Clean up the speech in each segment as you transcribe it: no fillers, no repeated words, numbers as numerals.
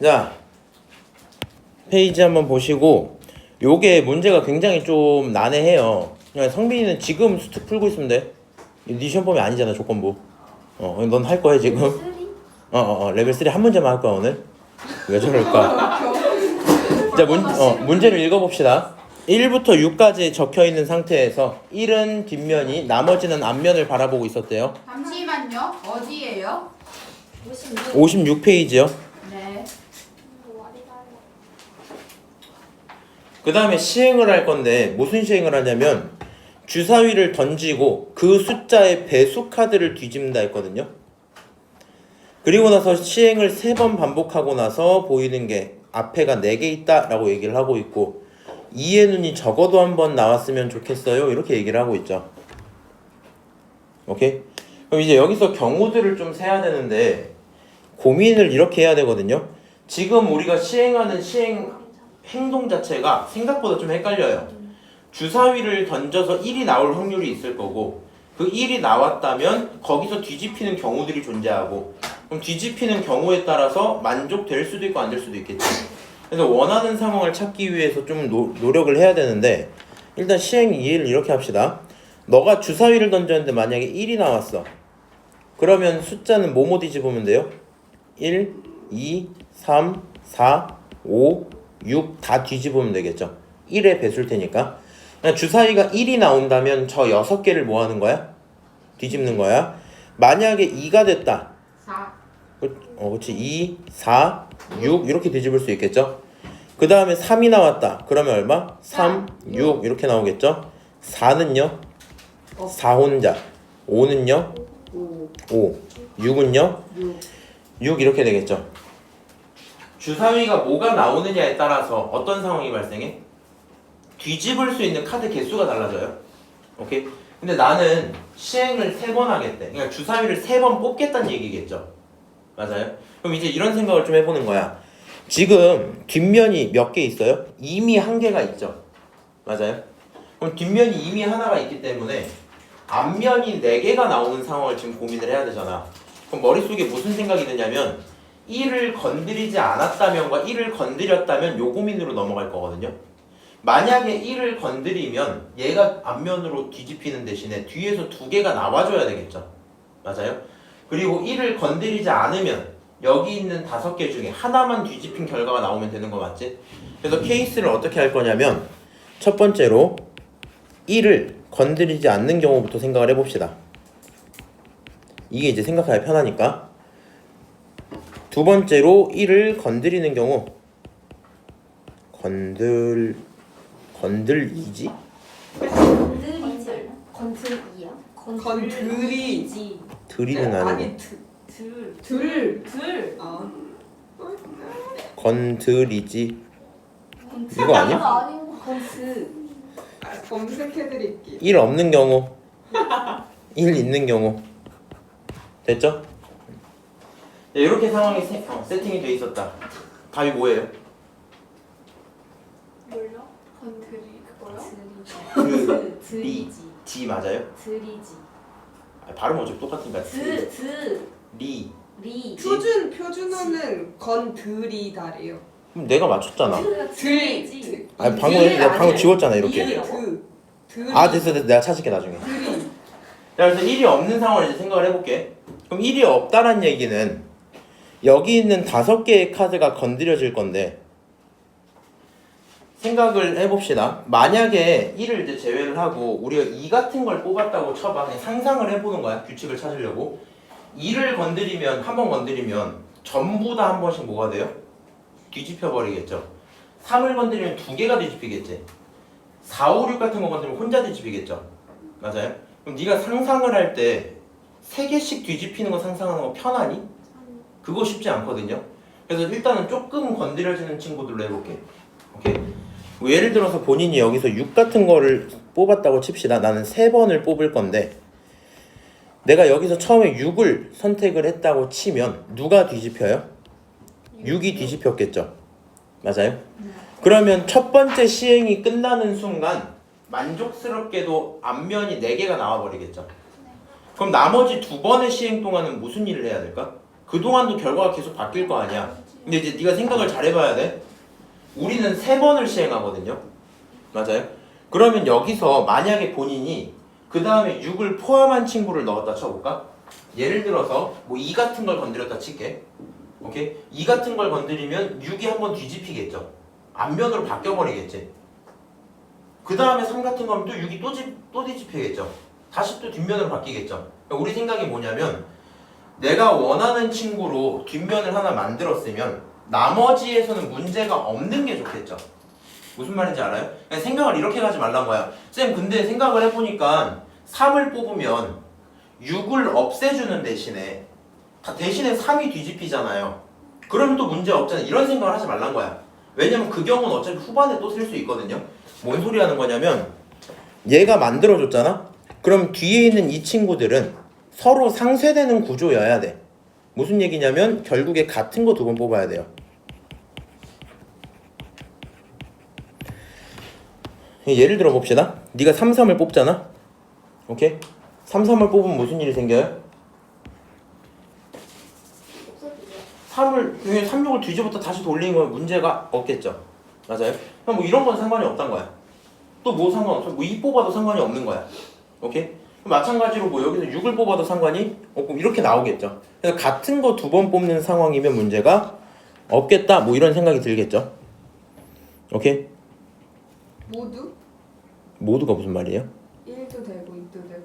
자, 페이지 한번 보시고 요게 문제가 굉장히 좀 난해해요. 그냥 성빈이는 지금 수특 풀고 있으면 돼. 네 시험 범위 아니잖아, 조건부. 넌 할 거야 지금? 레벨 3 한 문제만 할 거야 오늘. 왜 저럴까? 자, 문제를 읽어봅시다. 1부터 6까지 적혀있는 상태에서 1은 뒷면이 나머지는 앞면을 바라보고 있었대요. 잠시만요. 어디예요? 56페이지요. 네. 그 다음에 시행을 할 건데 무슨 시행을 하냐면 주사위를 던지고 그 숫자의 배수 카드를 뒤집는다 했거든요. 그리고 나서 시행을 3번 반복하고 나서 보이는 게 앞에가 4개 있다 라고 얘기를 하고 있고 2의 눈이 적어도 한번 나왔으면 좋겠어요 이렇게 얘기를 하고 있죠. 오케이? 그럼 이제 여기서 경우들을 좀 세야 되는데 고민을 이렇게 해야 되거든요. 지금 우리가 시행하는 시행 행동 자체가 생각보다 좀 헷갈려요. 주사위를 던져서 1이 나올 확률이 있을 거고 그 1이 나왔다면 거기서 뒤집히는 경우들이 존재하고 그럼 뒤집히는 경우에 따라서 만족될 수도 있고 안 될 수도 있겠죠. 그래서 원하는 상황을 찾기 위해서 좀 노력을 해야 되는데 일단 시행 이해를 이렇게 합시다. 너가 주사위를 던졌는데 만약에 1이 나왔어. 그러면 숫자는 뭐뭐 뒤집으면 돼요? 1, 2, 3, 4, 5, 6 다 뒤집으면 되겠죠. 1의 배수일 테니까. 그냥 주사위가 1이 나온다면 저 6개를 뭐 하는 거야? 뒤집는 거야. 만약에 2가 됐다. 4. 그렇지. 2, 4, 6 이렇게 뒤집을 수 있겠죠. 그 다음에 3이 나왔다. 그러면 얼마? 3, 6 이렇게 나오겠죠. 4는요? 4 혼자. 5는요? 5. 6은요? 6 이렇게 되겠죠. 주사위가 뭐가 나오느냐에 따라서 어떤 상황이 발생해? 뒤집을 수 있는 카드 개수가 달라져요. 오케이? 근데 나는 시행을 3번 하겠대. 그러니까 주사위를 3번 뽑겠다는 얘기겠죠. 맞아요? 그럼 이제 이런 생각을 좀 해보는 거야. 지금 뒷면이 몇 개 있어요? 이미 1개가 있죠. 맞아요? 그럼 뒷면이 이미 하나가 있기 때문에 앞면이 4개가 나오는 상황을 지금 고민을 해야 되잖아. 그럼 머릿속에 무슨 생각이 드냐면 1을 건드리지 않았다면과 1을 건드렸다면 요 고민으로 넘어갈 거거든요. 만약에 1을 건드리면 얘가 앞면으로 뒤집히는 대신에 뒤에서 2개가 나와줘야 되겠죠. 맞아요? 그리고 1을 건드리지 않으면 여기 있는 5개 중에 하나만 뒤집힌 결과가 나오면 되는 거 맞지? 그래서 케이스를 어떻게 할 거냐면 첫 번째로 1을 건드리지 않는 경우부터 생각을 해봅시다. 이게 이제 생각하기 편하니까. 두 번째로 1을 건드리는 경우 건들이지? 건들이지. 들이는 아니고 아니 들. 건들이지. 이거 아니야? 검색해드릴게요. 1 없는 경우 1 있는 경우 됐죠? 네, 이렇게 상황이 세팅이 돼 있었다. 답이 뭐예요? 뭘요? 그거요? 지 맞아요? 들이지. 발음 어차피 똑같으니까 리. 표준어는 건들이다래요. 그럼 내가 맞췄잖아. 들이지. 아니 방금 지웠잖아 이렇게. 아 됐어 내가 찾을게 나중에. 자 그래서 1이 없는 상황을 이제 생각을 해볼게. 그럼 1이 없다란 얘기는 여기 있는 5개의 카드가 건드려질 건데 생각을 해봅시다. 만약에 1을 이제 제외를 하고 우리가 2 같은 걸 뽑았다고 쳐봐. 그냥 상상을 해보는 거야. 규칙을 찾으려고. 2를 건드리면 한 번 건드리면 전부 다 한 번씩 뭐가 돼요? 뒤집혀 버리겠죠. 3을 건드리면 2개가 뒤집히겠지. 4, 5, 6 같은 거 건드리면 혼자 뒤집히겠죠. 맞아요? 그럼 네가 상상을 할 때 3개씩 뒤집히는 거 상상하는 거 편하니? 그거 쉽지 않거든요. 그래서 일단은 조금 건드려지는 친구들로 해볼게. 오케이? 뭐 예를 들어서 본인이 여기서 6 같은 거를 뽑았다고 칩시다. 나는 3번을 뽑을 건데 내가 여기서 처음에 6을 선택을 했다고 치면 누가 뒤집혀요? 6이 뒤집혔겠죠. 맞아요? 그러면 첫 번째 시행이 끝나는 순간 만족스럽게도 앞면이 4개가 나와버리겠죠. 그럼 나머지 2번의 시행 동안은 무슨 일을 해야 될까? 그동안도 결과가 계속 바뀔 거 아니야. 근데 이제 네가 생각을 잘 해봐야 돼. 우리는 3번을 시행하거든요. 맞아요? 그러면 여기서 만약에 본인이 그 다음에 6을 포함한 친구를 넣었다 쳐볼까? 예를 들어서 뭐 2 같은 걸 건드렸다 칠게. 오케이? 2 같은 걸 건드리면 6이 한번 뒤집히겠죠. 앞면으로 바뀌어버리겠지. 그 다음에 3 같은 거면 또 6이 또 뒤집히겠죠. 다시 또 뒷면으로 바뀌겠죠. 그러니까 우리 생각이 뭐냐면 내가 원하는 친구로 뒷면을 하나 만들었으면 나머지에서는 문제가 없는 게 좋겠죠. 무슨 말인지 알아요? 그냥 생각을 이렇게 가지 말란 거야. 쌤 근데 생각을 해보니까 3을 뽑으면 6을 없애주는 대신에 3이 뒤집히잖아요. 그러면 또 문제 없잖아. 이런 생각을 하지 말란 거야. 왜냐면 그 경우는 어차피 후반에 또 쓸 수 있거든요. 뭔 소리 하는 거냐면 얘가 만들어줬잖아? 그럼 뒤에 있는 이 친구들은 서로 상쇄되는 구조여야 돼. 무슨 얘기냐면 결국에 같은 거 2번 뽑아야 돼요. 예를 들어 봅시다. 네가 3, 3을 뽑잖아? 오케이? 3, 3을 뽑으면 무슨 일이 생겨요? 3을 3, 6을 뒤집었다 다시 돌리는 건 문제가 없겠죠. 맞아요? 그럼 뭐 이런 건 상관이 없단 거야. 또 뭐 상관없어? 뭐 2 뽑아도 상관이 없는 거야. 오케이? 마찬가지로 뭐 여기서 6을 뽑아도 상관이 없고 이렇게 나오겠죠. 그래서 같은 거 2번 뽑는 상황이면 문제가 없겠다. 뭐 이런 생각이 들겠죠. 오케이? 모두가 무슨 말이에요? 1도 되고 2도 되고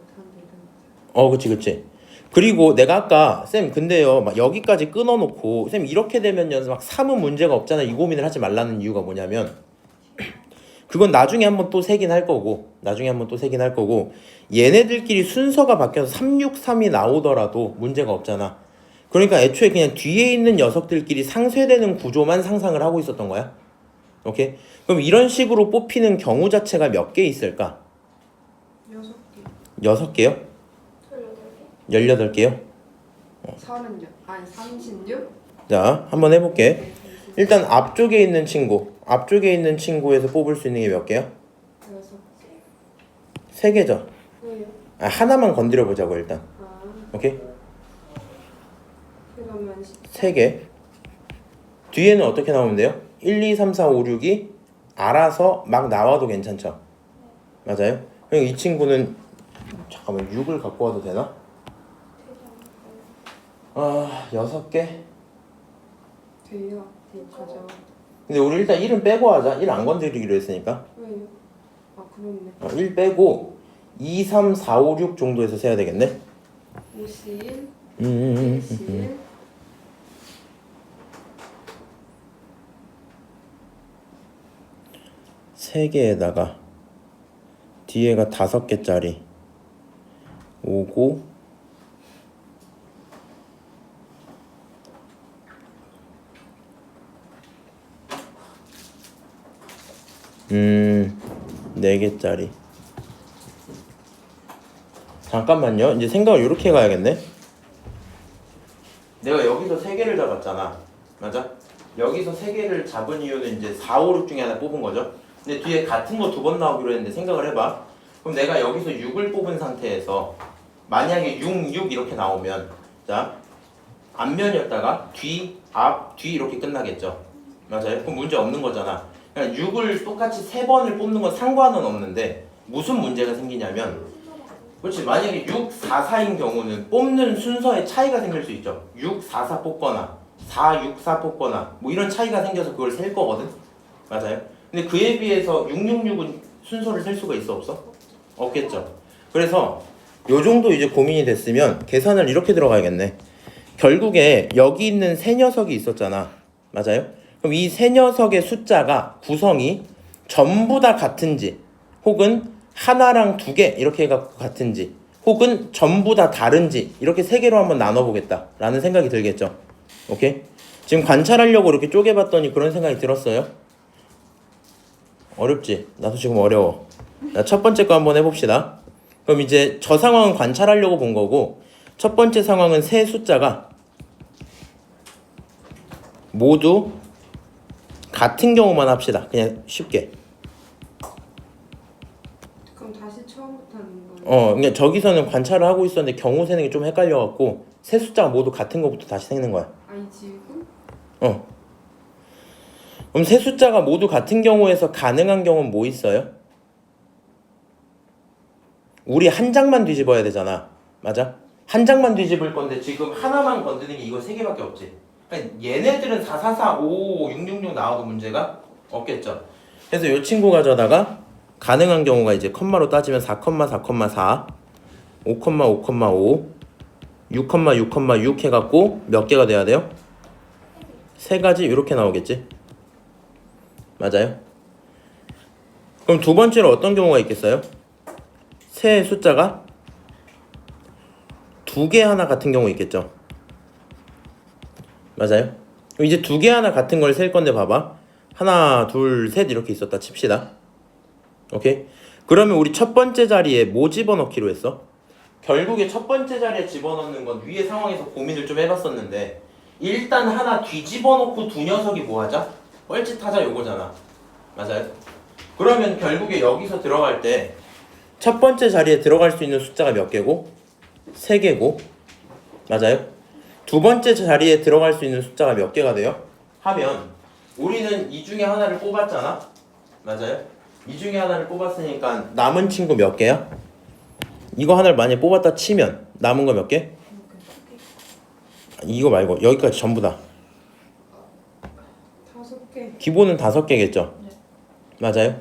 3도 되고. 그치. 그리고 내가 아까 쌤 근데요 막 여기까지 끊어놓고 쌤 이렇게 되면요 막 3은 문제가 없잖아 이 고민을 하지 말라는 이유가 뭐냐면 그건 나중에 한번 또 세긴 할 거고 얘네들끼리 순서가 바뀌어서 3, 6, 3이 나오더라도 문제가 없잖아. 그러니까 애초에 그냥 뒤에 있는 녀석들끼리 상쇄되는 구조만 상상을 하고 있었던 거야. 오케이? 그럼 이런 식으로 뽑히는 경우 자체가 몇 개 있을까? 6개. 6개요? 18개요? 36. 아니 36? 자, 한번 해볼게. 일단 앞쪽에 있는 친구에서 뽑을 수 있는 게 몇 개야? 6개. 3개죠? 왜요? 하나만 건드려 보자고 일단. 아, 오케이? 그러면 3개. 뒤에는 어떻게 나오면 돼요? 1, 2, 3, 4, 5, 6이 알아서 막 나와도 괜찮죠? 맞아요? 그럼 이 친구는 잠깐만 6을 갖고 와도 되나? 6개? 돼요. 가져. 근데 우리 일단 1은 빼고 하자. 1 안 건드리기로 했으니까. 왜요? 아 그렇네. 1 빼고 2, 3, 4, 5, 6 정도에서 세야 되겠네. 51, 51. 71, 3개에다가 뒤에가 5개짜리 5고 4개짜리. 잠깐만요. 이제 생각을 이렇게 해가야겠네. 내가 여기서 3개를 잡았잖아. 맞아? 여기서 3개를 잡은 이유는 이제 4, 5, 6 중에 하나 뽑은 거죠. 근데 뒤에 같은 거 2번 나오기로 했는데 생각을 해봐. 그럼 내가 여기서 6을 뽑은 상태에서 만약에 6, 6 이렇게 나오면 자 앞면이었다가 뒤, 앞, 뒤 이렇게 끝나겠죠. 맞아요? 그럼 문제 없는 거잖아. 그냥 6을 똑같이 3번을 뽑는 건 상관은 없는데 무슨 문제가 생기냐면 그렇지 만약에 6, 4, 4인 경우는 뽑는 순서에 차이가 생길 수 있죠. 6, 4, 4 뽑거나 4, 6, 4 뽑거나 뭐 이런 차이가 생겨서 그걸 셀 거거든. 맞아요? 근데 그에 비해서 6, 6, 6은 순서를 셀 수가 있어 없어? 없겠죠. 그래서 요 정도 이제 고민이 됐으면 계산을 이렇게 들어가야겠네. 결국에 여기 있는 세 녀석이 있었잖아. 맞아요? 그럼 이 세 녀석의 숫자가 구성이 전부 다 같은지 혹은 하나랑 2개 이렇게 해갖고 같은지 혹은 전부 다 다른지 이렇게 3개로 한번 나눠보겠다 라는 생각이 들겠죠. 오케이? 지금 관찰하려고 이렇게 쪼개봤더니 그런 생각이 들었어요? 어렵지? 나도 지금 어려워. 자, 첫 번째 거 한번 해봅시다. 그럼 이제 저 상황은 관찰하려고 본 거고 첫 번째 상황은 세 숫자가 모두 같은 경우만 합시다. 그냥 쉽게. 그럼 다시 처음부터 하는 거예요? 그러니까 저기서는 관찰을 하고 있었는데 경우 세는 게 좀 헷갈려갖고 세 숫자가 모두 같은 거부터 다시 세는 거야. 아이 지우고? 그럼 세 숫자가 모두 같은 경우에서 가능한 경우는 뭐 있어요? 우리 한 장만 뒤집어야 되잖아. 맞아? 한 장만 뒤집을 건데 지금 하나만 건드는 게 이거 세 개밖에 없지. 그러니까 얘네들은 4, 4, 4, 5, 5, 6, 6, 6 나와도 문제가 없겠죠. 그래서 이 친구 가져다가 가능한 경우가 이제 컴마로 따지면 4, 4, 4, 5, 5, 5, 6, 6, 6 해갖고 몇 개가 돼야 돼요? 세 가지 이렇게 나오겠지. 맞아요? 그럼 두 번째로 어떤 경우가 있겠어요? 세 숫자가 두 개 하나 같은 경우 있겠죠. 맞아요? 그럼 이제 두 개 하나 같은 걸 셀 건데 봐봐. 하나, 둘, 셋 이렇게 있었다 칩시다. 오케이? 그러면 우리 첫 번째 자리에 뭐 집어넣기로 했어? 결국에 첫 번째 자리에 집어넣는 건 위의 상황에서 고민을 좀 해봤었는데 일단 하나 뒤집어놓고 두 녀석이 뭐 하자? 뻘짓하자 요거잖아. 맞아요? 그러면 결국에 여기서 들어갈 때 첫 번째 자리에 들어갈 수 있는 숫자가 몇 개고? 3개고. 맞아요? 두 번째 자리에 들어갈 수 있는 숫자가 몇 개가 돼요? 하면 우리는 이 중에 하나를 뽑았잖아. 맞아요? 이 중에 하나를 뽑았으니까 남은 친구 몇 개야? 이거 하나를 만약에 뽑았다 치면 남은 거 몇 개? 이거 말고 여기까지 전부 다 5개. 기본은 5개겠죠? 네. 맞아요?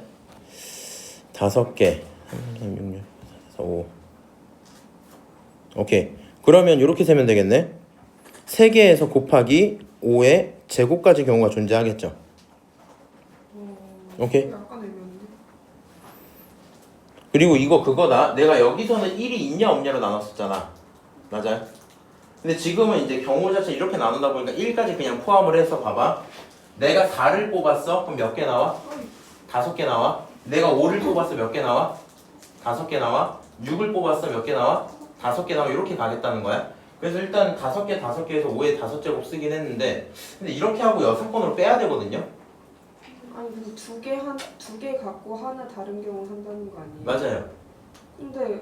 5개 3, 6, 6, 4, 5 오케이. 그러면 이렇게 세면 되겠네. 3개에서 곱하기 5의 제곱까지 경우가 존재하겠죠. 오케이. 약간 애매한데. 그리고 이거 그거다. 내가 여기서는 1이 있냐 없냐로 나눴었잖아. 맞아요? 근데 지금은 이제 경우 자체 이렇게 나누다 보니까 1까지 그냥 포함을 해서 봐봐. 내가 4를 뽑았어. 그럼 몇 개 나와? 5개 나와. 내가 5를 뽑았어. 몇 개 나와? 5개 나와. 6을 뽑았어. 몇 개 나와? 5개 나와. 이렇게 가겠다는 거야. 그래서 일단 5개, 5개에서 5의 5제곱 쓰긴 했는데 근데 이렇게 하고 6번으로 빼야 되거든요. 아니 근데 두 개 갖고 하나 다른 경우 한다는 거 아니에요? 맞아요. 근데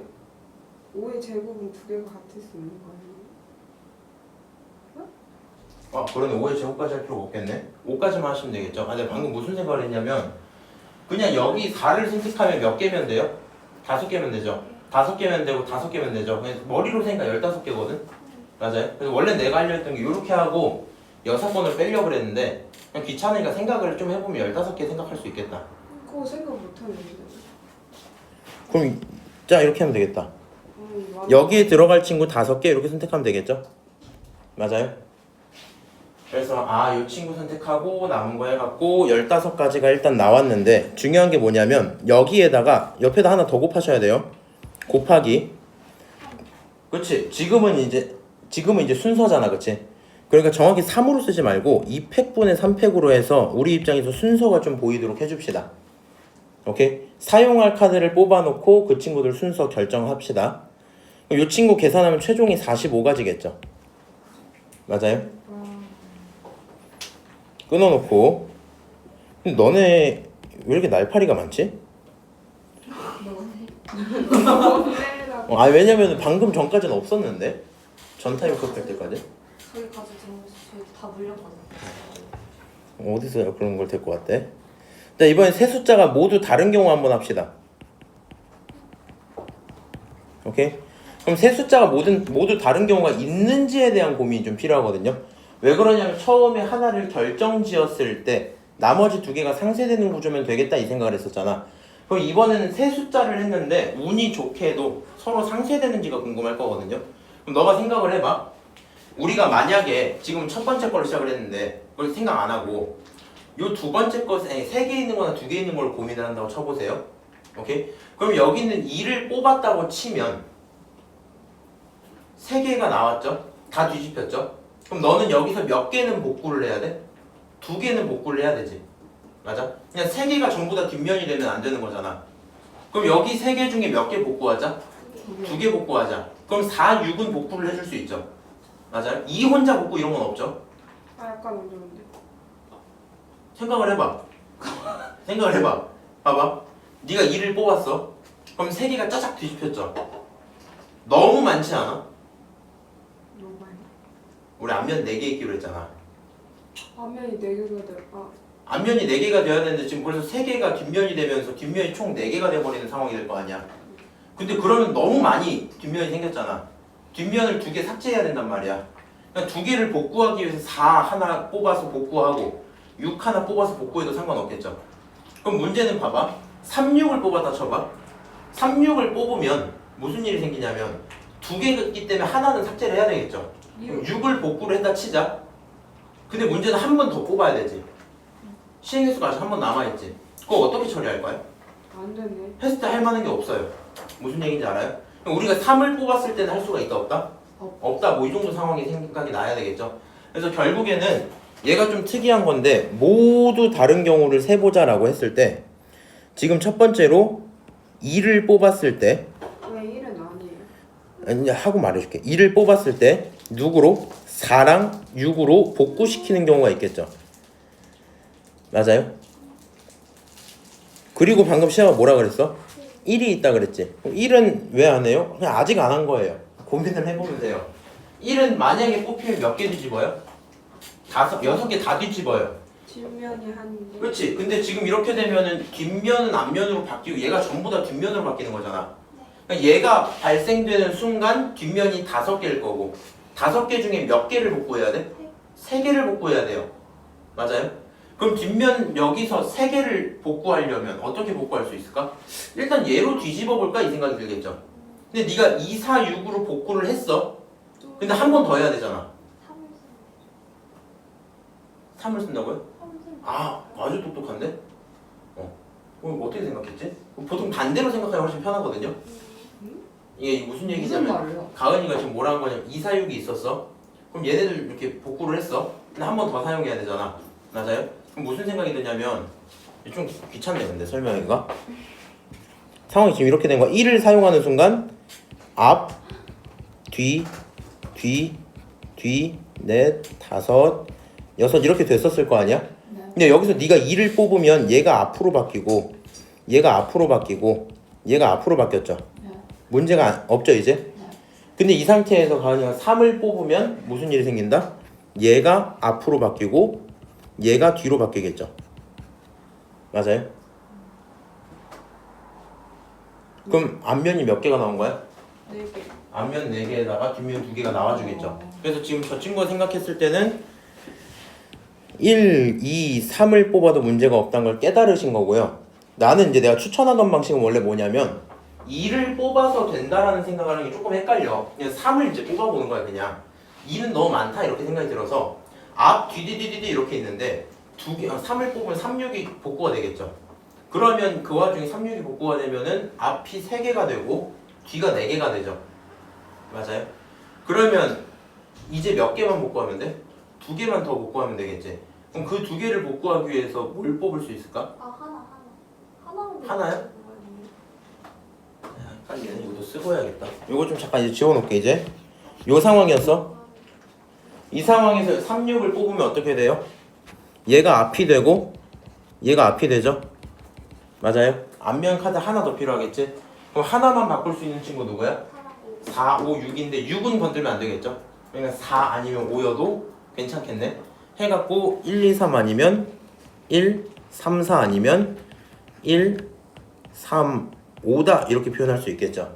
5의 제곱은 두 개가 같을 수 있는 거 아니에요? 아 그러네. 5의 제곱까지 할 필요가 없겠네. 5까지만 하시면 되겠죠. 아 내가 방금 무슨 생각을 했냐면 그냥 여기 4를 선택하면 몇 개면 돼요? 5개면 되죠. 5개면 되고 5개면 되죠. 그냥 머리로 생각 15개거든. 맞아요. 그래서 원래 내가 하려 했던 게 이렇게 하고 6번을 빼려고 그랬는데 그냥 귀찮으니까 생각을 좀 해보면 15개 생각할 수 있겠다. 그거 생각 못하는데. 그럼 자 이렇게 하면 되겠다. 맞아. 여기에 들어갈 친구 5개 이렇게 선택하면 되겠죠? 맞아요? 그래서 이 친구 선택하고 남은 거 해갖고 15가지가 일단 나왔는데 중요한 게 뭐냐면 여기에다가 옆에다 하나 더 곱하셔야 돼요. 곱하기. 그치? 지금은 이제 순서잖아. 그치? 그러니까 정확히 3으로 쓰지 말고 2팩분의 3팩으로 해서 우리 입장에서 순서가 좀 보이도록 해줍시다. 오케이? 사용할 카드를 뽑아놓고 그 친구들 순서 결정합시다. 이 친구 계산하면 최종이 45가지겠죠. 맞아요? 끊어놓고. 근데 너네 왜 이렇게 날파리가 많지? 왜냐면 방금 전까지는 없었는데 전 타임 급할 때까지. 저기까지 들어오면서 저희 다 물렸거든요. 어디서 그런 걸 데리고 왔대? 자 이번엔 세 숫자가 모두 다른 경우 한번 합시다. 오케이? 그럼 세 숫자가 모두 다른 경우가 있는지에 대한 고민이 좀 필요하거든요. 왜 그러냐면 처음에 하나를 결정지었을 때 나머지 두 개가 상쇄되는 구조면 되겠다 이 생각을 했었잖아. 그럼 이번에는 세 숫자를 했는데 운이 좋게도 서로 상쇄되는지가 궁금할 거거든요. 그럼 너가 생각을 해봐. 우리가 만약에 지금 첫 번째 걸로 시작을 했는데 그걸 생각 안 하고 요 두 번째 것에 3개 있는 거나 2개 있는 걸 고민을 한다고 쳐보세요. 오케이? 그럼 여기는 2를 뽑았다고 치면 3개가 나왔죠? 다 뒤집혔죠? 그럼 너는 여기서 몇 개는 복구를 해야 돼? 2개는 복구를 해야 되지. 맞아? 그냥 3개가 전부 다 뒷면이 되면 안 되는 거잖아. 그럼 여기 3개 중에 몇 개 복구하자? 2개 복구하자. 그럼 4, 6은 복구를 해줄 수 있죠. 맞아요? 2 혼자 복구 이런 건 없죠. 약간 어려운데. 생각을 해봐. 생각을 해봐. 봐봐. 네가 2를 뽑았어. 그럼 3개가 짜작 뒤집혔죠. 너무 많지 않아? 너무 많이. 우리 앞면 4개 있기로 했잖아. 화면이 4개가 돼. 앞면이 4개가 되어야 되는데 지금 벌써 3개가 뒷면이 되면서 뒷면이 총 4개가 돼버리는 상황이 될 거 아니야. 근데 그러면 너무 많이 뒷면이 생겼잖아. 뒷면을 2개 삭제해야 된단 말이야. 그러니까 2개를 복구하기 위해서 4 하나 뽑아서 복구하고 6 하나 뽑아서 복구해도 상관없겠죠. 그럼 문제는 봐봐. 3, 6을 뽑았다 쳐봐. 3, 6을 뽑으면 무슨 일이 생기냐면 2개였기 때문에 하나는 삭제를 해야 되겠죠. 6을 복구를 했다 치자. 근데 문제는 한 번 더 뽑아야 되지. 시행횟수가 아직 한 번 남아있지. 그거 어떻게 처리할 거야? 안 되네. 했을 때 할 만한 게 없어요. 무슨 얘기인지 알아요? 우리가 3을 뽑았을 때는 할 수가 있다 없다? 없다. 뭐 이 정도 상황이 생각이 나야 되겠죠. 그래서 결국에는 얘가 좀 특이한 건데 모두 다른 경우를 세보자라고 했을 때 지금 첫 번째로 2를 뽑았을 때 왜 1은 아니에요? 아니, 하고 말해줄게. 2를 뽑았을 때 누구로? 4랑 6으로 복구시키는 경우가 있겠죠. 맞아요? 그리고 방금 시아가 뭐라 그랬어? 1이 있다 그랬지. 1은 왜 안 해요? 그냥 아직 안 한 거예요. 고민을 해보면 돼요. 1은 만약에 뽑히면 몇 개 뒤집어요? 6개 다 뒤집어요. 뒷면이 한 개. 그렇지. 근데 지금 이렇게 되면은 뒷면은 앞면으로 바뀌고 얘가 전부 다 뒷면으로 바뀌는 거잖아. 그러니까 얘가 발생되는 순간 뒷면이 5개일 거고 5개 중에 몇 개를 복구해야 돼? 3개를 복구해야 돼요. 맞아요? 그럼 뒷면 여기서 3개를 복구하려면 어떻게 복구할 수 있을까? 일단 얘로 뒤집어 볼까 이 생각이 들겠죠. 근데 네가 2, 4, 6으로 복구를 했어. 근데 한 번 더 해야 되잖아. 3을 쓴다고요? 아, 아주 똑똑한데? 어떻게 생각했지? 보통 반대로 생각하면 훨씬 편하거든요. 이게 무슨 무슨 얘기냐면 말이요? 가은이가 지금 뭐라 한 거냐면 2, 4, 6이 있었어. 그럼 얘네들 이렇게 복구를 했어. 근데 한 번 더 사용해야 되잖아. 맞아요? 그럼 무슨 생각이 드냐면 좀 귀찮네 근데 설명하기가. 상황이 지금 이렇게 된 거야. 1을 사용하는 순간 앞, 뒤, 넷, 5, 6 이렇게 됐었을 거 아니야? 네. 근데 여기서 네가 2를 뽑으면 얘가 앞으로 바뀌고 얘가 앞으로 바뀌고 얘가 앞으로 바뀌었죠. 네. 문제가 없죠 이제? 네. 근데 이 상태에서 가은이가 3을 뽑으면 무슨 일이 생긴다? 얘가 앞으로 바뀌고 얘가 뒤로 바뀌겠죠. 맞아요? 그럼 앞면이 몇 개가 나온 거야? 4개. 앞면 4개에다가 뒷면 2개가 나와주겠죠. 그래서 지금 저 친구가 생각했을 때는 1, 2, 3을 뽑아도 문제가 없다는 걸 깨달으신 거고요. 나는 이제 내가 추천하던 방식은 원래 뭐냐면 2를 뽑아서 된다라는 생각을 하는 게 조금 헷갈려. 그냥 3을 이제 뽑아보는 거야 그냥. 2는 너무 많다 이렇게 생각이 들어서 앞, 뒤 이렇게 있는데 3을 뽑으면 3, 6이 복구가 되겠죠. 그러면 그 와중에 3, 6이 복구가 되면은 앞이 3개가 되고 뒤가 4개가 되죠. 맞아요? 그러면 이제 몇 개만 복구하면 돼? 2개만 더 복구하면 되겠지. 그럼 그 2개를 복구하기 위해서 뭘 뽑을 수 있을까? 하나는 하나요? 빨리 얘는 이것도 쓰고 해야겠다. 이거 좀 잠깐 이제 지워놓을게 이제. 요 상황이었어. 이 상황에서 3, 6을 뽑으면 어떻게 돼요? 얘가 앞이 되고 얘가 앞이 되죠? 맞아요? 앞면 카드 하나 더 필요하겠지? 그럼 하나만 바꿀 수 있는 친구 누구야? 4, 5, 6인데 6은 건들면 안 되겠죠? 그러니까 4 아니면 5여도 괜찮겠네? 해갖고 1, 2, 3 아니면 1, 3, 4 아니면 1, 3, 5다 이렇게 표현할 수 있겠죠?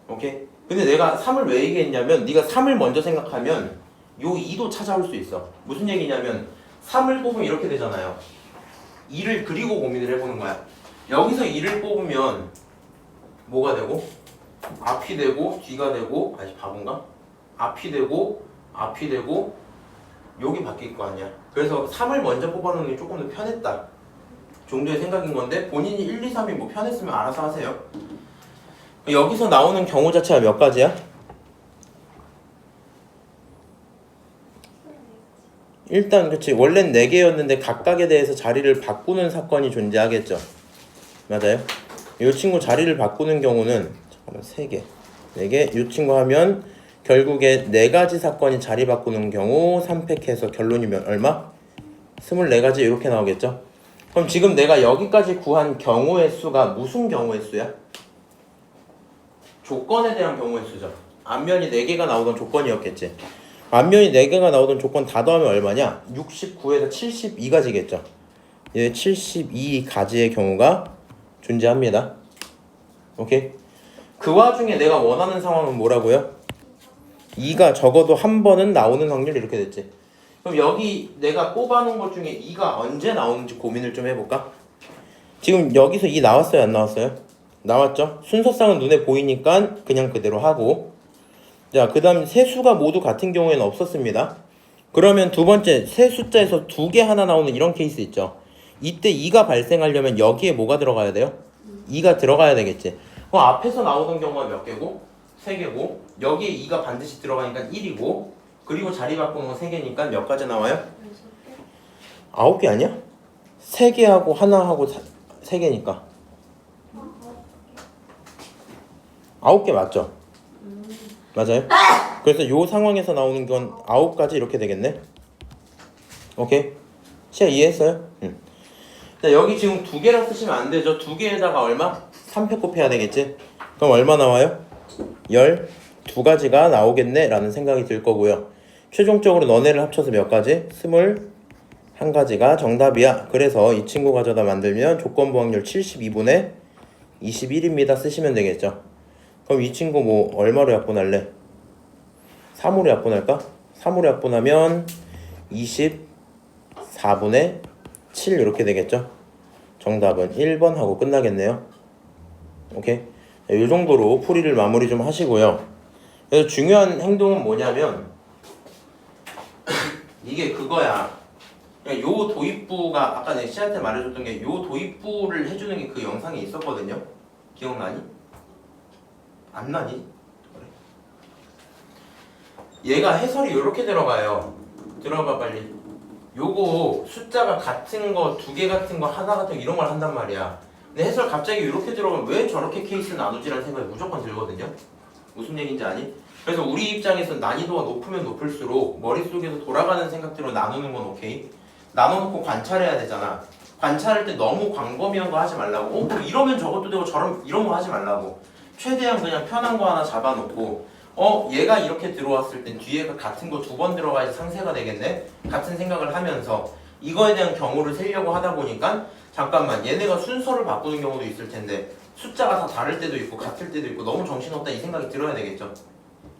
오케이? 근데 내가 3을 왜 얘기했냐면 네가 3을 먼저 생각하면 요 2도 찾아올 수 있어. 무슨 얘기냐면 3을 뽑으면 이렇게 되잖아요. 2를 그리고 고민을 해보는 거야. 여기서 2를 뽑으면 뭐가 되고? 앞이 되고 뒤가 되고 아직 바본가? 앞이 되고 여기 바뀔 거 아니야. 그래서 3을 먼저 뽑아놓는 게 조금 더 편했다 정도의 생각인 건데 본인이 1, 2, 3이 뭐 편했으면 알아서 하세요. 여기서 나오는 경우 자체가 몇 가지야? 일단 그렇지. 원래는 4개였는데 각각에 대해서 자리를 바꾸는 사건이 존재하겠죠. 맞아요? 이 친구 자리를 바꾸는 경우는 잠깐만 3개, 4개. 이 친구 하면 결국에 4가지 사건이 자리 바꾸는 경우 3팩해서 결론이 얼마? 24가지 이렇게 나오겠죠. 그럼 지금 내가 여기까지 구한 경우의 수가 무슨 경우의 수야? 조건에 대한 경우의 수죠. 앞면이 4개가 나오던 조건이었겠지. 앞면이 4개가 나오던 조건 다 더하면 얼마냐? 69에서 72가지겠죠. 얘 72가지의 경우가 존재합니다. 오케이? 그 와중에 내가 원하는 상황은 뭐라고요? 2가 적어도 한 번은 나오는 확률 이렇게 됐지. 그럼 여기 내가 뽑아놓은 것 중에 2가 언제 나오는지 고민을 좀 해볼까? 지금 여기서 2 나왔어요? 안 나왔어요? 나왔죠? 순서상은 눈에 보이니까 그냥 그대로 하고, 자, 그 다음 세 수가 모두 같은 경우에는 없었습니다. 그러면 두 번째, 세 숫자에서 2개 하나 나오는 이런 케이스 있죠. 이때 2가 발생하려면 여기에 뭐가 들어가야 돼요? 2가 들어가야 되겠지. 그럼 앞에서 나오던 경우가 몇 개고? 3개고, 여기에 2가 반드시 들어가니까 1이고, 그리고 자리 바꾸는 건 3개니까 몇 가지 나와요? 9개 아니야? 3개하고 하나하고 3개니까 9개 맞죠? 맞아요? 그래서 요 상황에서 나오는 건 9가지 이렇게 되겠네. 오케이? 시야 이해했어요? 응. 자, 여기 지금 2개라 쓰시면 안 되죠. 2개에다가 얼마? 3표 곱해야 되겠지? 그럼 얼마 나와요? 12가지가 나오겠네 라는 생각이 들 거고요. 최종적으로 너네를 합쳐서 몇 가지? 21가지가 정답이야. 그래서 이 친구 가져다 만들면 조건부 확률 72분의 21입니다 쓰시면 되겠죠. 그럼 이 친구 뭐 얼마로 약분할래? 3으로 약분할까? 3으로 약분하면 24분의 7 이렇게 되겠죠. 정답은 1번 하고 끝나겠네요. 오케이? 이 정도로 풀이를 마무리 좀 하시고요. 그래서 중요한 행동은 뭐냐면 이게 그거야. 그러니까 요 도입부가 아까 내가 씨한테 말해줬던 게 요 도입부를 해주는 게 그 영상에 있었거든요. 기억나니? 안 나니? 그래. 얘가 해설이 요렇게 들어가요. 들어가 빨리. 요거 숫자가 같은 거, 2개 같은 거, 하나 같은 거 이런 걸 한단 말이야. 근데 해설 갑자기 이렇게 들어가면 왜 저렇게 케이스 나누지라는 생각이 무조건 들거든요. 무슨 얘기인지 아니? 그래서 우리 입장에서 난이도가 높으면 높을수록 머릿속에서 돌아가는 생각대로 나누는 건 오케이. 나눠놓고 관찰해야 되잖아. 관찰할 때 너무 광범위한 거 하지 말라고. 그럼 이러면 저것도 되고 저런 이런 거 하지 말라고. 최대한 그냥 편한 거 하나 잡아놓고 얘가 이렇게 들어왔을 땐 뒤에가 같은 거 2번 들어가야지 상세가 되겠네. 같은 생각을 하면서 이거에 대한 경우를 세려고 하다 보니까 잠깐만 얘네가 순서를 바꾸는 경우도 있을 텐데 숫자가 다 다를 때도 있고 같을 때도 있고 너무 정신없다 이 생각이 들어야 되겠죠.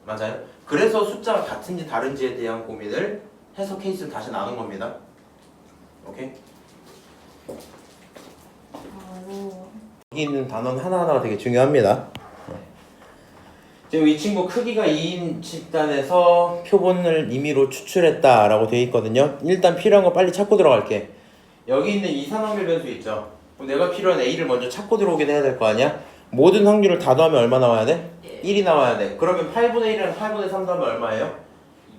맞아요? 그래서 숫자가 같은지 다른지에 대한 고민을 해서 케이스를 다시 나눈 겁니다. 오케이? 여기 있는 단어는 하나하나가 되게 중요합니다. 지금 이 친구 크기가 2인 집단에서 표본을 임의로 추출했다라고 되어 있거든요. 일단 필요한 거 빨리 찾고 들어갈게. 여기 있는 이산화율 변수 있죠. 그럼 내가 필요한 A를 먼저 찾고 들어오긴 해야 될 거 아니야? 모든 확률을 다 더하면 얼마 나와야 돼? 1이 나와야 돼. 그러면 8분의 1이랑 8분의 3 더하면 얼마예요?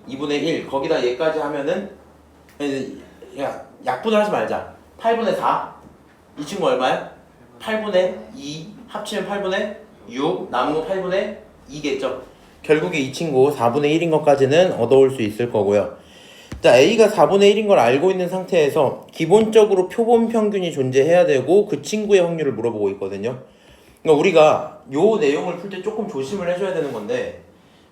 2분의 1. 거기다 얘까지 하면은 야, 약분을 하지 말자. 8분의 4. 이 친구 얼마야? 8분의 2. 합치면 8분의 6. 남은 거 8분의 2겠죠. 결국에 이 친구 4분의 1인 것까지는 얻어올 수 있을 거고요. 자, A가 4분의 1인 걸 알고 있는 상태에서 기본적으로 표본 평균이 존재해야 되고 그 친구의 확률을 물어보고 있거든요. 그러니까 우리가 요 내용을 풀 때 조금 조심을 해줘야 되는 건데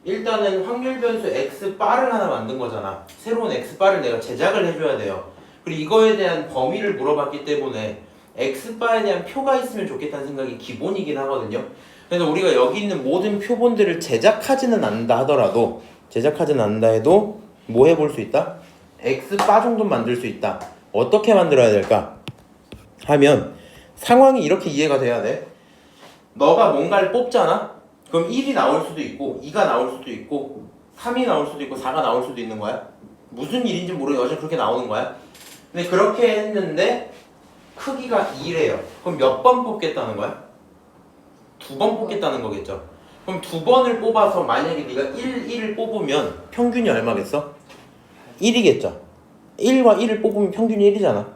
일단은 확률 변수 X바를 하나 만든 거잖아. 새로운 X바를 내가 제작을 해줘야 돼요. 그리고 이거에 대한 범위를 물어봤기 때문에 X바에 대한 표가 있으면 좋겠다는 생각이 기본이긴 하거든요. 그래서 우리가 여기 있는 모든 표본들을 제작하지는 않는다 하더라도 제작하지는 않는다 해도 뭐 해볼 수 있다? X바 정도 만들 수 있다. 어떻게 만들어야 될까? 하면 상황이 이렇게 이해가 돼야 돼. 너가 뭔가를 뽑잖아? 그럼 1이 나올 수도 있고 2가 나올 수도 있고 3이 나올 수도 있고 4가 나올 수도 있는 거야. 무슨 일인지 모르겠어. 어차피 그렇게 나오는 거야. 근데 그렇게 했는데 크기가 2래요. 그럼 몇 번 뽑겠다는 거야? 2번 뽑겠다는 거겠죠. 그럼 2번을 뽑아서 만약에 네가 1을 뽑으면 평균이 얼마겠어? 1이겠죠. 1과 1을 뽑으면 평균이 1이잖아.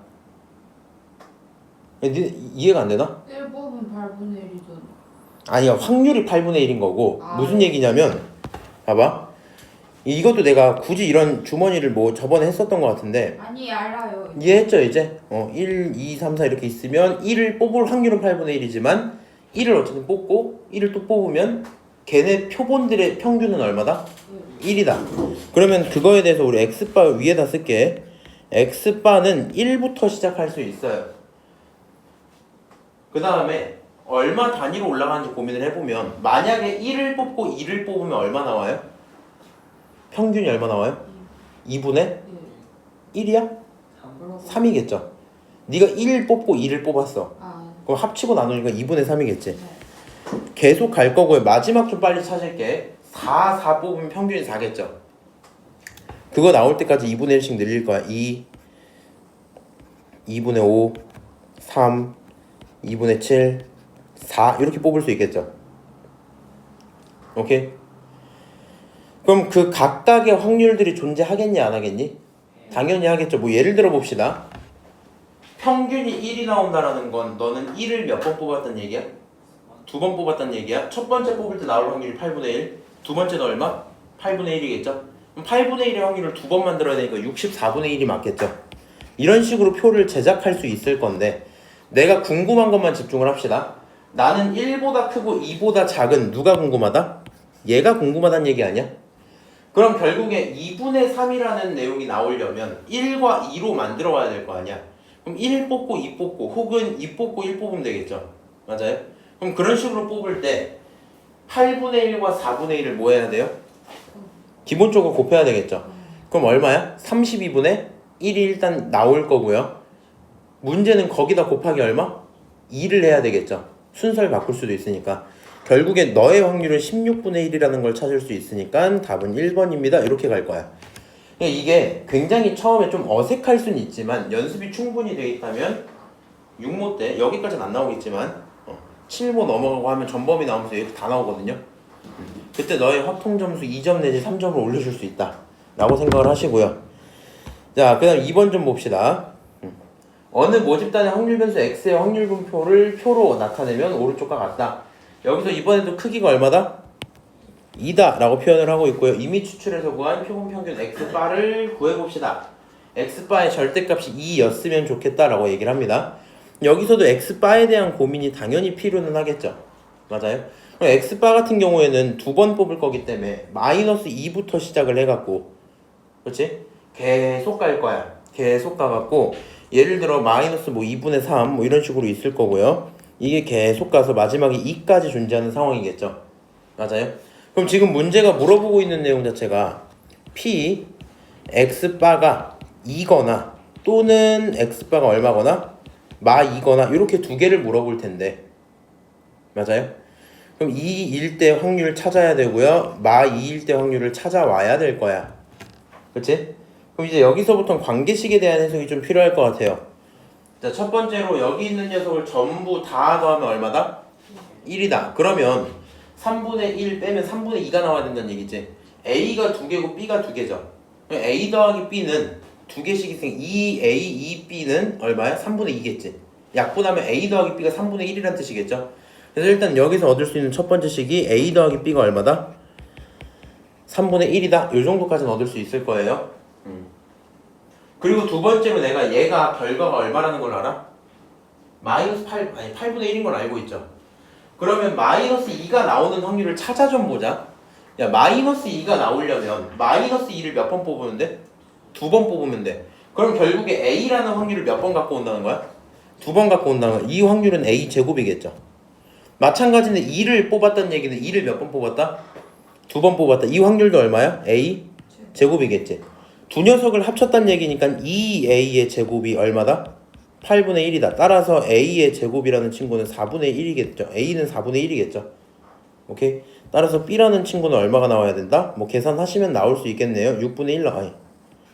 이해가 안 되나? 1 뽑으면 8분의 1이잖아. 아니야, 확률이 8분의 1인 거고 아. 무슨 얘기냐면 봐봐. 이것도 내가 굳이 이런 주머니를 뭐 저번에 했었던 것 같은데 아니 알아요. 이해했죠 이제? 1, 2, 3, 4 이렇게 있으면 1을 뽑을 확률은 8분의 1이지만 1을 어쨌든 뽑고 1을 또 뽑으면 걔네 표본들의 평균은 얼마다? 1이다. 그러면 그거에 대해서 우리 x바 위에다 쓸게. x바는 1부터 시작할 수 있어요. 그 다음에 얼마 단위로 올라가는지 고민을 해보면 만약에 1을 뽑고 2를 뽑으면 얼마 나와요? 평균이 얼마 나와요? 2분의 네. 1이야? 3이겠죠. 네가 1 뽑고 2를 뽑았어. 아, 그럼 합치고 나누니까 2분의 3이겠지. 네. 계속 갈 거고요. 마지막 좀 빨리 찾을게. 4 뽑으면 평균이 4겠죠. 그거 나올 때까지 2분의 1씩 늘릴 거야. 2분의 5, 3, 2분의 7, 4 이렇게 뽑을 수 있겠죠. 오케이? 그럼 그 각각의 확률들이 존재하겠니 안 하겠니? 당연히 하겠죠. 뭐 예를 들어 봅시다. 평균이 1이 나온다라는 건 너는 1을 몇 번 뽑았단 얘기야? 2번 뽑았단 얘기야. 첫 번째 뽑을 때 나올 확률이 8분의 1. 두 번째는 얼마? 8분의 1이겠죠. 그럼 8분의 1의 확률을 2번 만들어야 되니까 64분의 1이 맞겠죠. 이런 식으로 표를 제작할 수 있을 건데 내가 궁금한 것만 집중을 합시다. 나는 1보다 크고 2보다 작은 누가 궁금하다? 얘가 궁금하다는 얘기 아니야? 그럼 결국에 2분의 3이라는 내용이 나오려면 1과 2로 만들어 와야 될 거 아니야. 그럼 1 뽑고 2 뽑고 혹은 2 뽑고 1 뽑으면 되겠죠. 맞아요? 그럼 그런 식으로 뽑을 때 8분의 1과 4분의 1을 뭐 해야 돼요? 기본적으로 곱해야 되겠죠. 그럼 얼마야? 32분의 1이 일단 나올 거고요. 문제는 거기다 곱하기 얼마? 2를 해야 되겠죠. 순서를 바꿀 수도 있으니까. 결국에 너의 확률은 16분의 1이라는 걸 찾을 수 있으니까 답은 1번입니다. 이렇게 갈 거야. 이게 굉장히 처음에 좀 어색할 수는 있지만 연습이 충분히 되어 있다면 6모 때 여기까지는 안 나오겠지만 7모 넘어가고 하면 전범위 나오면서 이렇게 다 나오거든요. 그때 너의 확통 점수 2점 내지 3점을 올려줄 수 있다 라고 생각을 하시고요. 자, 그 다음 2번 좀 봅시다. 어느 모집단의 확률 변수 x의 확률 분포를 표로 나타내면 오른쪽과 같다. 여기서 이번에도 크기가 얼마다? 2다 라고 표현을 하고 있고요. 이미 추출해서 구한 표본 평균 x바를 구해봅시다. x바의 절대값이 2였으면 좋겠다 라고 얘기를 합니다. 여기서도 x바에 대한 고민이 당연히 필요는 하겠죠. 맞아요? 그럼 x바 같은 경우에는 2번 뽑을 거기 때문에 마이너스 2부터 시작을 해갖고 그렇지? 계속 갈 거야. 계속 가갖고 예를 들어 마이너스 뭐 2분의 3 뭐 이런 식으로 있을 거고요. 이게 계속 가서 마지막에 2까지 존재하는 상황이겠죠. 맞아요? 그럼 지금 문제가 물어보고 있는 내용 자체가 P x바가 2거나 또는 x바가 얼마거나 마 2거나 이렇게 두 개를 물어볼 텐데 맞아요? 그럼 2일 때 확률 찾아야 되고요. 마 2일 때 확률을 찾아와야 될 거야. 그치? 그럼 이제 여기서부터는 관계식에 대한 해석이 좀 필요할 것 같아요. 자, 첫 번째로 여기 있는 녀석을 전부 다 더하면 얼마다? 1이다. 그러면 3분의 1 빼면 3분의 2가 나와야 된다는 얘기지. A가 2개고 B가 2개죠. A 더하기 B는 2개씩 있으니까 2A, 2B는 얼마야? 3분의 2겠지. 약분하면 A 더하기 B가 3분의 1이란 뜻이겠죠. 그래서 일단 여기서 얻을 수 있는 첫 번째 식이 A 더하기 B가 얼마다? 3분의 1이다. 이 정도까지는 얻을 수 있을 거예요. 그리고 두 번째로 내가 얘가 결과가 얼마라는 걸 알아? 마이너스 8분의 1인 걸 알고 있죠. 그러면 마이너스 2가 나오는 확률을 찾아 좀 보자. 야, 마이너스 2가 나오려면 마이너스 2를 몇 번 뽑으면 돼? 2번 뽑으면 돼. 그럼 결국에 A라는 확률을 몇 번 갖고 온다는 거야? 2번 갖고 온다는 거야. 이 확률은 A 제곱이겠죠. 마찬가지인데 2를 뽑았다는 얘기는 2를 몇 번 뽑았다? 2번 뽑았다. 이 확률도 얼마야? A 제곱이겠지. 두 녀석을 합쳤다는 얘기니까 2A의 제곱이 얼마다? 8분의 1이다. 따라서 A의 제곱이라는 친구는 4분의 1이겠죠. A는 4분의 1이겠죠. 오케이? 따라서 B라는 친구는 얼마가 나와야 된다? 뭐 계산하시면 나올 수 있겠네요. 6분의 1 아니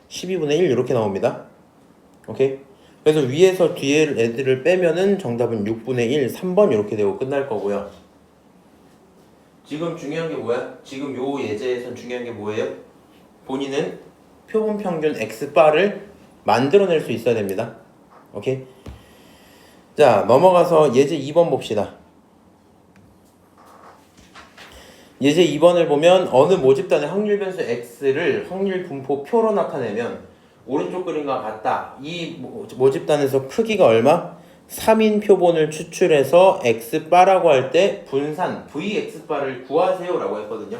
12분의 1 이렇게 나옵니다. 오케이? 그래서 위에서 뒤에 애들을 빼면은 정답은 6분의 1, 3번 이렇게 되고 끝날 거고요. 지금 중요한 게 뭐야? 지금 요 예제에선 중요한 게 뭐예요? 본인은 표본 평균 x바를 만들어낼 수 있어야 됩니다. 오케이? 자, 넘어가서 예제 2번 봅시다. 예제 2번을 보면 어느 모집단의 확률 변수 x를 확률 분포 표로 나타내면 오른쪽 그림과 같다. 이 모집단에서 크기가 얼마? 3인 표본을 추출해서 x바라고 할 때 분산 vx바를 구하세요 라고 했거든요.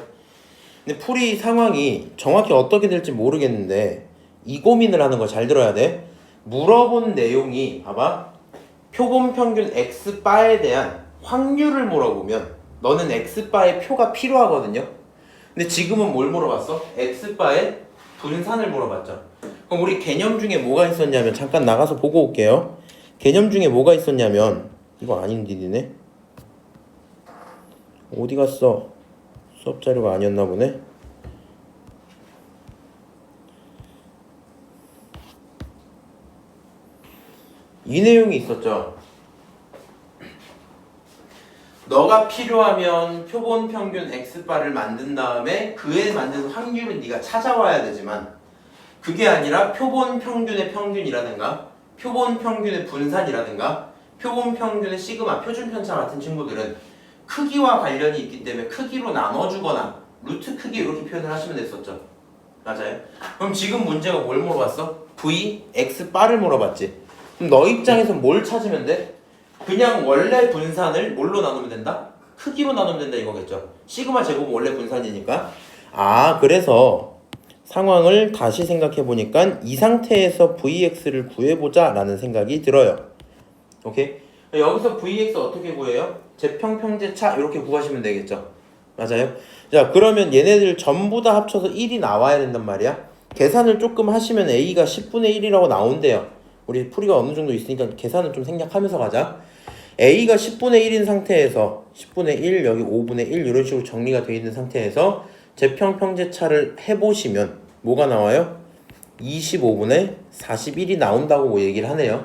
근데 풀이 상황이 정확히 어떻게 될지 모르겠는데 이 고민을 하는 거 잘 들어야 돼. 물어본 내용이 봐봐. 표본 평균 x바에 대한 확률을 물어보면 너는 x바의 표가 필요하거든요. 근데 지금은 뭘 물어봤어? x바의 분산을 물어봤죠. 그럼 우리 개념 중에 뭐가 있었냐면 잠깐 나가서 보고 올게요. 개념 중에 뭐가 있었냐면 이거 아닌데 니네? 어디 갔어? 수업 자료가 아니었나 보네. 이 내용이 있었죠. 너가 필요하면 표본 평균 x바를 만든 다음에 그에 맞는 확률은 네가 찾아와야 되지만 그게 아니라 표본 평균의 평균이라든가 표본 평균의 분산이라든가 표본 평균의 시그마, 표준 편차 같은 친구들은 크기와 관련이 있기 때문에 크기로 나눠주거나 루트 크기 이렇게 표현을 하시면 됐었죠. 맞아요? 그럼 지금 문제가 뭘 물어봤어? v, x바를 물어봤지. 그럼 너 입장에서 뭘 찾으면 돼? 그냥 원래 분산을 뭘로 나누면 된다? 크기로 나누면 된다 이거겠죠. 시그마 제곱은 원래 분산이니까. 아, 그래서 상황을 다시 생각해 보니까 이 상태에서 vx를 구해보자 라는 생각이 들어요. 오케이? 여기서 vx 어떻게 구해요? 제평평제차 이렇게 구하시면 되겠죠. 맞아요? 자, 그러면 얘네들 전부 다 합쳐서 1이 나와야 된단 말이야. 계산을 조금 하시면 a가 10분의 1이라고 나온대요. 우리 풀이가 어느 정도 있으니까 계산을 좀 생략하면서 가자. a가 10분의 1인 상태에서 10분의 1 여기 5분의 1 이런 식으로 정리가 되어 있는 상태에서 제평평제차를 해보시면 뭐가 나와요? 25분의 41이 나온다고 얘기를 하네요.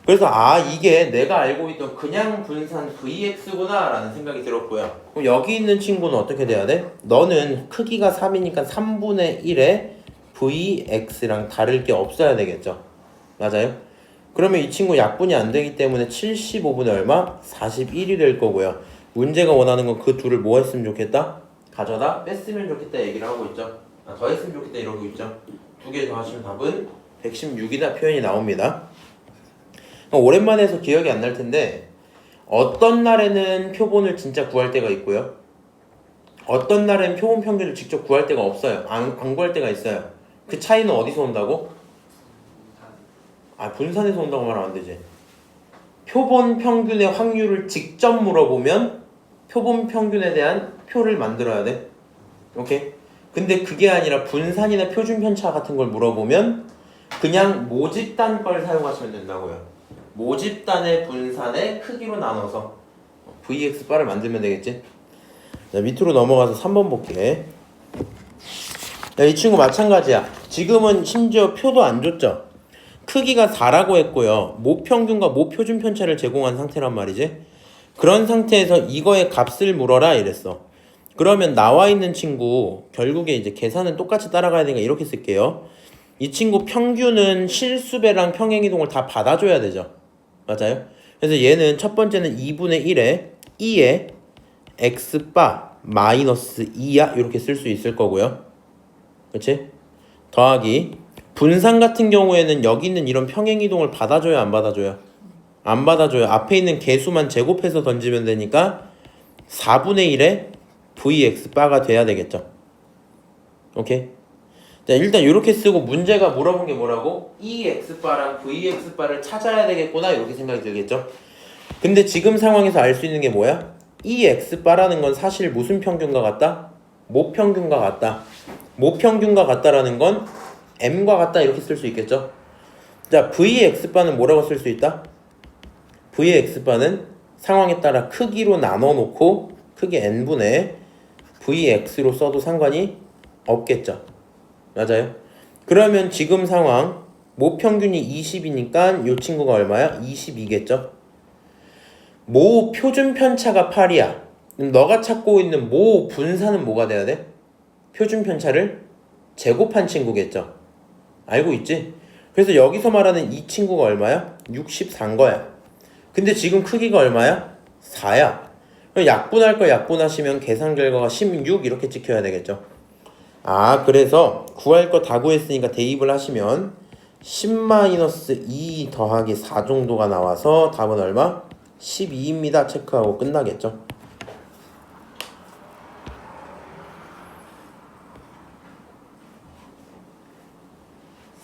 그래서 아, 이게 내가 알고 있던 그냥 분산 vx구나 라는 생각이 들었고요. 그럼 여기 있는 친구는 어떻게 돼야 돼? 너는 크기가 3이니까 3분의 1에 vx랑 다를 게 없어야 되겠죠. 맞아요? 그러면 이 친구 약분이 안 되기 때문에 75분의 얼마? 41이 될 거고요. 문제가 원하는 건 그 둘을 뭐 했으면 좋겠다? 가져다 뺐으면 좋겠다 얘기를 하고 있죠. 아, 더 했으면 좋겠다 이러고 있죠. 두 개 더 하시면 답은 116이다 표현이 나옵니다. 오랜만에 해서 기억이 안 날 텐데 어떤 날에는 표본을 진짜 구할 때가 있고요. 어떤 날에는 표본 평균을 직접 구할 때가 없어요. 안 구할 때가 있어요. 그 차이는 어디서 온다고? 아, 분산에서 온다고 말하면 안 되지. 표본 평균의 확률을 직접 물어보면 표본 평균에 대한 표를 만들어야 돼. 오케이? 근데 그게 아니라 분산이나 표준 편차 같은 걸 물어보면 그냥 모집단 걸 사용하시면 된다고요. 모집단의 분산의 크기로 나눠서 vx바를 만들면 되겠지. 자, 밑으로 넘어가서 3번 볼게. 야, 이 친구 마찬가지야. 지금은 심지어 표도 안 줬죠. 크기가 4라고 했고요. 모평균과 모표준 편차를 제공한 상태란 말이지. 그런 상태에서 이거의 값을 물어라 이랬어. 그러면 나와 있는 친구 결국에 이제 계산은 똑같이 따라가야 되니까 이렇게 쓸게요. 이 친구 평균은 실수배랑 평행이동을 다 받아줘야 되죠. 맞아요? 그래서 얘는 첫 번째는 2분의 1에 2에 x바 마이너스 2야 이렇게 쓸 수 있을 거고요. 그치? 더하기 분산 같은 경우에는 여기 있는 이런 평행이동을 받아줘요 안 받아줘요? 안 받아줘요. 앞에 있는 개수만 제곱해서 던지면 되니까 4분의 1에 vx바가 돼야 되겠죠. 오케이? 자, 일단 이렇게 쓰고 문제가 물어본 게 뭐라고? 이 x바랑 vx바를 찾아야 되겠구나 이렇게 생각이 들겠죠. 근데 지금 상황에서 알 수 있는 게 뭐야? 이 x바라는 건 사실 무슨 평균과 같다? 모평균과 같다. 모평균과 같다라는 건 m과 같다 이렇게 쓸 수 있겠죠. 자, vx바는 뭐라고 쓸 수 있다? vx바는 상황에 따라 크기로 나눠 놓고 크기 n분의 vx로 써도 상관이 없겠죠. 맞아요? 그러면 지금 상황 모평균이 20이니까 이 친구가 얼마야? 22겠죠? 모 표준 편차가 8이야. 그럼 너가 찾고 있는 모 분산은 뭐가 돼야 돼? 표준 편차를 제곱한 친구겠죠? 알고 있지? 그래서 여기서 말하는 이 친구가 얼마야? 64인 거야. 근데 지금 크기가 얼마야? 4야. 약분할 거 약분하시면 계산 결과가 16 이렇게 찍혀야 되겠죠? 아, 그래서 구할 거 다 구했으니까 대입을 하시면 10-2 더하기 4 정도가 나와서 답은 얼마? 12입니다. 체크하고 끝나겠죠.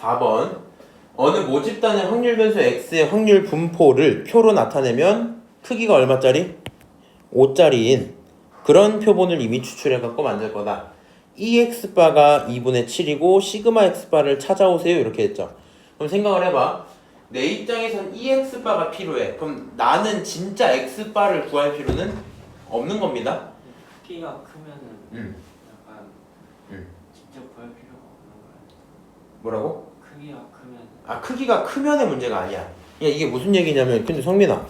(4번) 어느 모집단의 확률 변수 x의 확률 분포를 표로 나타내면 크기가 얼마짜리? 5짜리인 그런 표본을 이미 추출해갖고 만들 거다. EX바가 2분의 7이고 시그마 X바를 찾아오세요 이렇게 했죠. 그럼 생각을 해봐. 내 입장에선 EX바가 필요해. 그럼 나는 진짜 X바를 구할 필요는 없는 겁니다. 크기가 크면은 약간 음. 직접 구할 필요가 없는 거야. 뭐라고? 크기가 크면 아 크기가 크면의 문제가 아니야. 야, 이게 무슨 얘기냐면 근데 성민아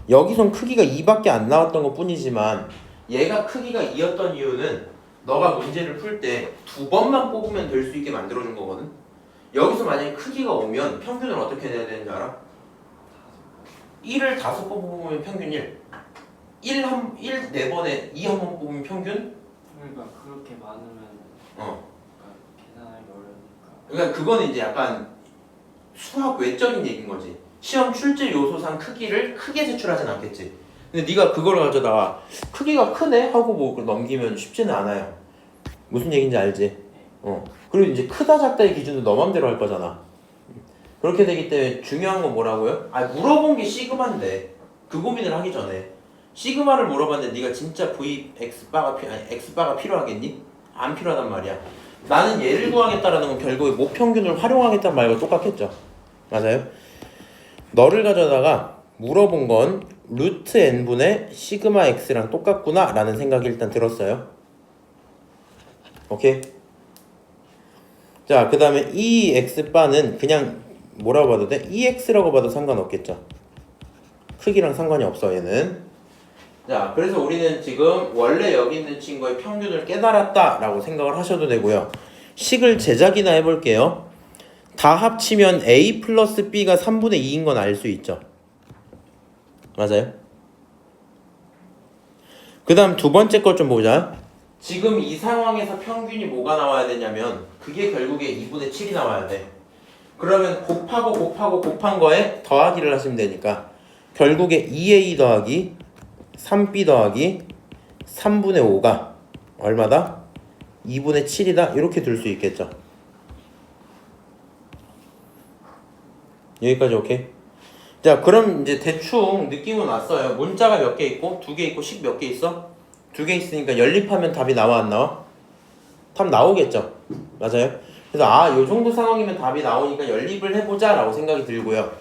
여기선 크기가 2밖에 안 나왔던 것 뿐이지만 얘가 크기가 2였던 이유는 너가 문제를 풀 때 2번만 뽑으면 될 수 있게 만들어준 거거든. 여기서 만약에 크기가 오면 평균을 어떻게 내야 되는지 알아? 1을 5번 뽑으면 평균 1 1 4번에 2 한 번 뽑으면 평균? 그러니까 그렇게 많으면 어. 그러니까 계산하기 어려우니까. 그러니까 그거는 이제 약간 수학 외적인 얘기인 거지. 시험 출제 요소상 크기를 크게 제출하진 않겠지. 근데 네가 그걸 가져다가 크기가 크네 하고 뭐 넘기면 쉽지는 않아요. 무슨 얘기인지 알지? 그리고 이제 크다 작다의 기준도 너 맘대로 할 거잖아. 그렇게 되기 때문에 중요한 건 뭐라고요? 아 물어본 게 시그마인데 그 고민을 하기 전에 시그마를 물어봤는데 네가 진짜 X바가 X바가 필요하겠니? 안 필요하단 말이야. 나는 얘를 구하겠다라는 건 결국에 모평균을 활용하겠다는 말과 똑같겠죠. 맞아요? 너를 가져다가 물어본 건 루트 n분의 시그마 x랑 똑같구나 라는 생각이 일단 들었어요. 오케이? 자, 그 다음에 이 x바는 그냥 뭐라고 봐도 돼? ex라고 봐도 상관없겠죠. 크기랑 상관이 없어 얘는. 자, 그래서 우리는 지금 원래 여기 있는 친구의 평균을 깨달았다 라고 생각을 하셔도 되고요. 식을 제작이나 해볼게요. 다 합치면 a 플러스 b가 3분의 2인 건 알 수 있죠. 맞아요? 그 다음 두 번째 걸 좀 보자. 지금 이 상황에서 평균이 뭐가 나와야 되냐면 그게 결국에 2분의 7이 나와야 돼. 그러면 곱한 거에 더하기를 하시면 되니까 결국에 2a 더하기 3b 더하기 3분의 5가 얼마다? 2분의 7이다 이렇게 들 수 있겠죠. 여기까지 오케이? 자 그럼 이제 대충 느낌은 왔어요. 문자가 몇 개 있고 2개 있고 식 몇 개 있어? 2개 있으니까 연립하면 답이 나와 안 나와? 답 나오겠죠. 맞아요? 그래서 요 정도 상황이면 답이 나오니까 연립을 해보자 라고 생각이 들고요.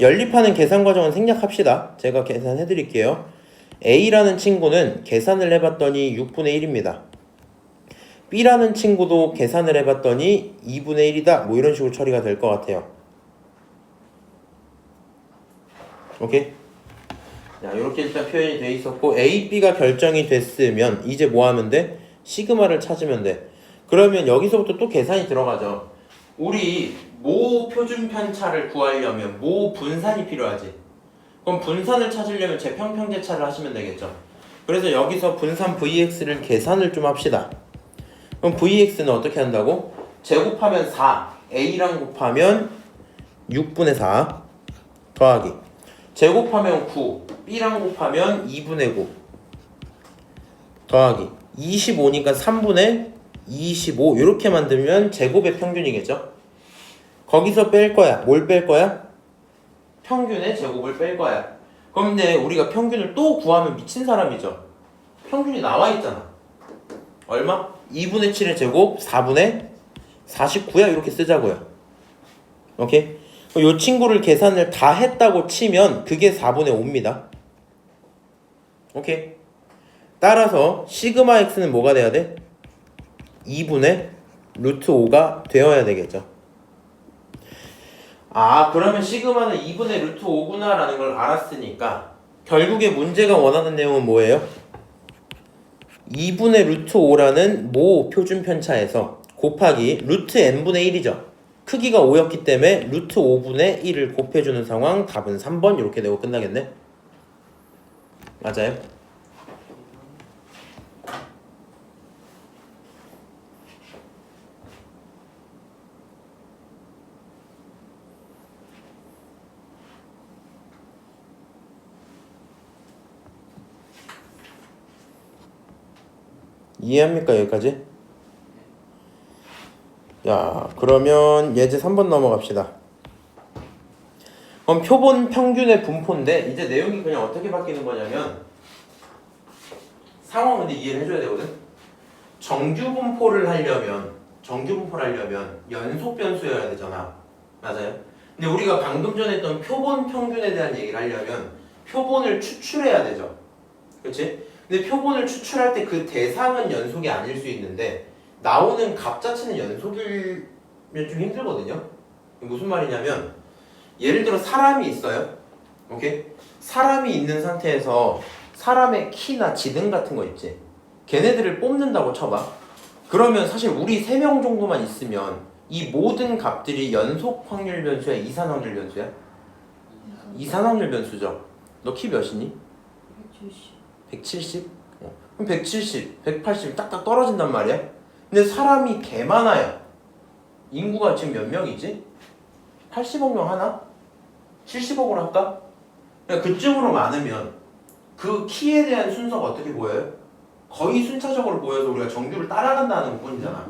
연립하는 계산 과정은 생략합시다. 제가 계산해 드릴게요. A라는 친구는 계산을 해봤더니 6분의 1입니다. B라는 친구도 계산을 해봤더니 2분의 1이다 뭐 이런 식으로 처리가 될 것 같아요. 오케이? 자, 이렇게 일단 표현이 돼 있었고 A, B가 결정이 됐으면 이제 뭐 하면 돼? 시그마를 찾으면 돼. 그러면 여기서부터 또 계산이 들어가죠. 우리 모 표준 편차를 구하려면 모 분산이 필요하지. 그럼 분산을 찾으려면 제평평제차를 하시면 되겠죠. 그래서 여기서 분산 Vx를 계산을 좀 합시다. 그럼 Vx는 어떻게 한다고? 제곱하면 4, A랑 곱하면 6분의 4 더하기 제곱하면 9, B랑 곱하면 2분의 9 더하기 25니까 3분의 25 이렇게 만들면 제곱의 평균이겠죠. 거기서 뺄 거야. 뭘 뺄 거야? 평균의 제곱을 뺄 거야. 그런데 우리가 평균을 또 구하면 미친 사람이죠. 평균이 나와 있잖아. 얼마? 2분의 7의 제곱 4분의 49야 이렇게 쓰자고요. 오케이? 이 친구를 계산을 다 했다고 치면 그게 4분의 5입니다. 오케이? 따라서 시그마 x는 뭐가 돼야 돼? 2분의 루트 5가 되어야 되겠죠. 그러면 시그마는 2분의 루트 5구나 라는 걸 알았으니까 결국에 문제가 원하는 내용은 뭐예요? 2분의 루트 5라는 모 표준 편차에서 곱하기 루트 n분의 1이죠. 크기가 5였기 때문에 루트 5분의 1을 곱해주는 상황. 답은 3번 이렇게 되고 끝나겠네. 맞아요? 이해합니까 여기까지? 자 그러면 예제 3번 넘어갑시다. 그럼 표본 평균의 분포인데 이제 내용이 그냥 어떻게 바뀌는 거냐면 상황 근데 이해를 해줘야 되거든. 정규 분포를 하려면 연속 변수여야 되잖아. 맞아요? 근데 우리가 방금 전에 했던 표본 평균에 대한 얘기를 하려면 표본을 추출해야 되죠. 그렇지? 근데 표본을 추출할 때 그 대상은 연속이 아닐 수 있는데 나오는 값 자체는 연속이면 좀 힘들거든요. 무슨 말이냐면 예를 들어 사람이 있어요. 오케이? 사람이 있는 상태에서 사람의 키나 지능 같은 거 있지. 걔네들을 뽑는다고 쳐봐. 그러면 사실 우리 3명 정도만 있으면 이 모든 값들이 연속 확률 변수야, 이산 확률 변수야? 이산 확률 변수죠. 너 키 몇이니? 170. 170? 그럼 170, 180 딱딱 떨어진단 말이야. 근데 사람이 개 많아요. 인구가 지금 몇 명이지? 80억 명 하나? 70억으로 할까? 그러니까 그쯤으로 많으면 그 키에 대한 순서가 어떻게 보여요? 거의 순차적으로 보여서 우리가 정규를 따라간다는 것뿐이잖아.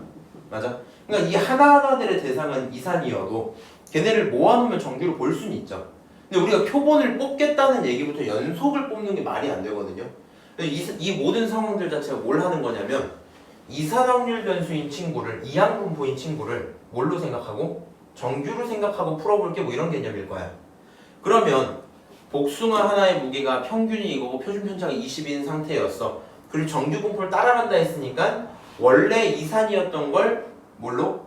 맞아? 그러니까 이 하나하나들의 대상은 이산이어도 걔네를 모아놓으면 정규를 볼 수는 있죠. 근데 우리가 표본을 뽑겠다는 얘기부터 연속을 뽑는 게 말이 안 되거든요. 이 모든 상황들 자체가 뭘 하는 거냐면 이산 확률 변수인 친구를, 이항분포인 친구를 뭘로 생각하고? 정규로 생각하고 풀어볼게 뭐 이런 개념일 거야. 그러면 복숭아 하나의 무게가 평균이 이거고 표준 편차가 20인 상태였어. 그리고 정규 분포를 따라간다 했으니까 원래 이산이었던 걸 뭘로?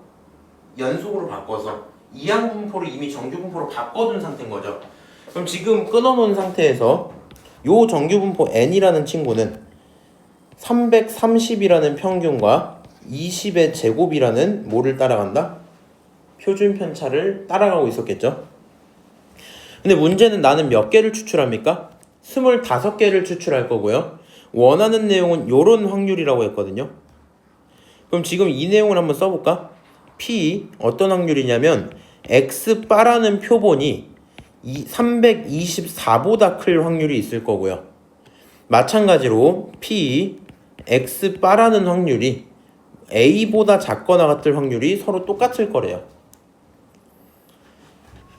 연속으로 바꿔서 이항 분포를 이미 정규 분포로 바꿔둔 상태인 거죠. 그럼 지금 끊어놓은 상태에서 요 정규 분포 n이라는 친구는 330이라는 평균과 20의 제곱이라는 뭐를 따라간다? 표준 편차를 따라가고 있었겠죠. 근데 문제는 나는 몇 개를 추출합니까? 25개를 추출할 거고요. 원하는 내용은 요런 확률이라고 했거든요. 그럼 지금 이 내용을 한번 써볼까? P 어떤 확률이냐면 X바라는 표본이 324보다 클 확률이 있을 거고요. 마찬가지로 P X바라는 확률이 A보다 작거나 같을 확률이 서로 똑같을 거래요.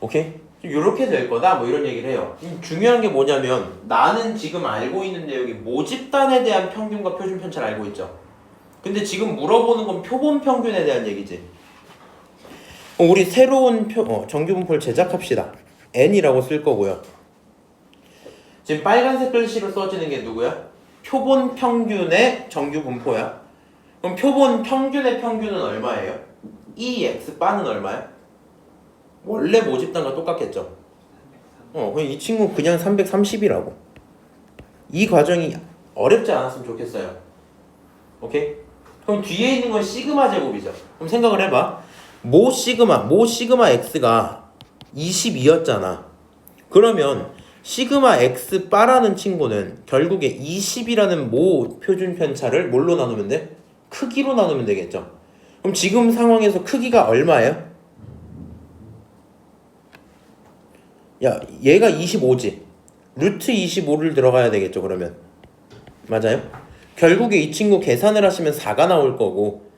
오케이? 이렇게 될 거다 뭐 이런 얘기를 해요. 중요한 게 뭐냐면 나는 지금 알고 있는 내용이 모집단에 대한 평균과 표준 편차를 알고 있죠. 근데 지금 물어보는 건 표본 평균에 대한 얘기지. 우리 새로운 정규 분포를 제작합시다. n이라고 쓸 거고요. 지금 빨간색 글씨로 써지는 게 누구야? 표본 평균의 정규 분포야. 그럼 표본 평균의 평균은 얼마예요? 2x 바는 얼마야? 원래 모집단과 똑같겠죠. 그럼 이 친구 그냥 330이라고. 이 과정이 어렵지 않았으면 좋겠어요. 오케이? 그럼 뒤에 있는 건 시그마 제곱이죠. 그럼 생각을 해봐. 모 시그마 x가 22였잖아. 그러면 시그마 x 바라는 친구는 결국에 20이라는 모 표준 편차를 뭘로 나누면 돼? 크기로 나누면 되겠죠. 그럼 지금 상황에서 크기가 얼마예요? 야, 얘가 25지. 루트 25를 들어가야 되겠죠, 그러면. 맞아요? 결국에 이 친구 계산을 하시면 4가 나올 거고,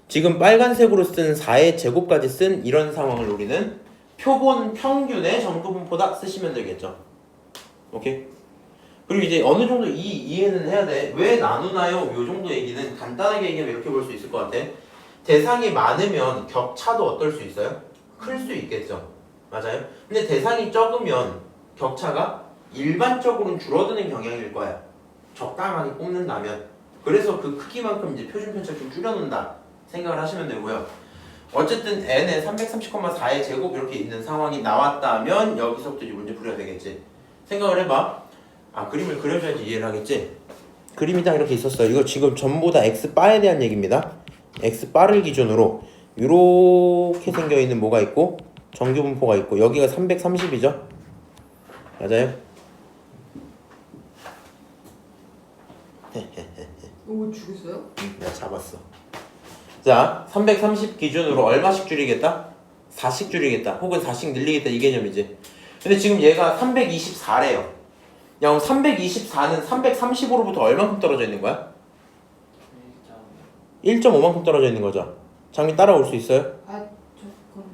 지금 빨간색으로 쓴 4의 제곱까지 쓴 이런 상황을 우리는 표본 평균의 정규 분포다 쓰시면 되겠죠. 오케이? 그리고 이제 어느 정도 이해는 해야 돼. 왜 나누나요? 요 정도 얘기는 간단하게 얘기하면 이렇게 볼 수 있을 것 같아. 대상이 많으면 격차도 어떨 수 있어요? 클 수 있겠죠. 맞아요? 근데 대상이 적으면 격차가 일반적으로는 줄어드는 경향일 거야. 적당하게 뽑는다면. 그래서 그 크기만큼 이제 표준 편차를 좀 줄여놓는다 생각을 하시면 되고요. 어쨌든 n에 330,4의 제곱 이렇게 있는 상황이 나왔다면 여기서부터 이제 문제 풀어야 되겠지. 생각을 해봐. 그림을 그려줘야지 이해를 하겠지. 그림이 딱 이렇게 있었어요. 이거 지금 전부 다 x바에 대한 얘기입니다. x바를 기준으로 이렇게 생겨있는 뭐가 있고 정규 분포가 있고 여기가 330이죠? 맞아요? 오 죽었어요? 내가 잡았어. 자, 330 기준으로 얼마씩 줄이겠다? 4씩 줄이겠다. 혹은 4씩 늘리겠다 이 개념이지. 근데 지금 얘가 324래요. 야, 그럼 324는 335로부터 얼만큼 떨어져 있는 거야? 1.5만큼 떨어져 있는 거죠. 장미 따라올 수 있어요? 아 조금.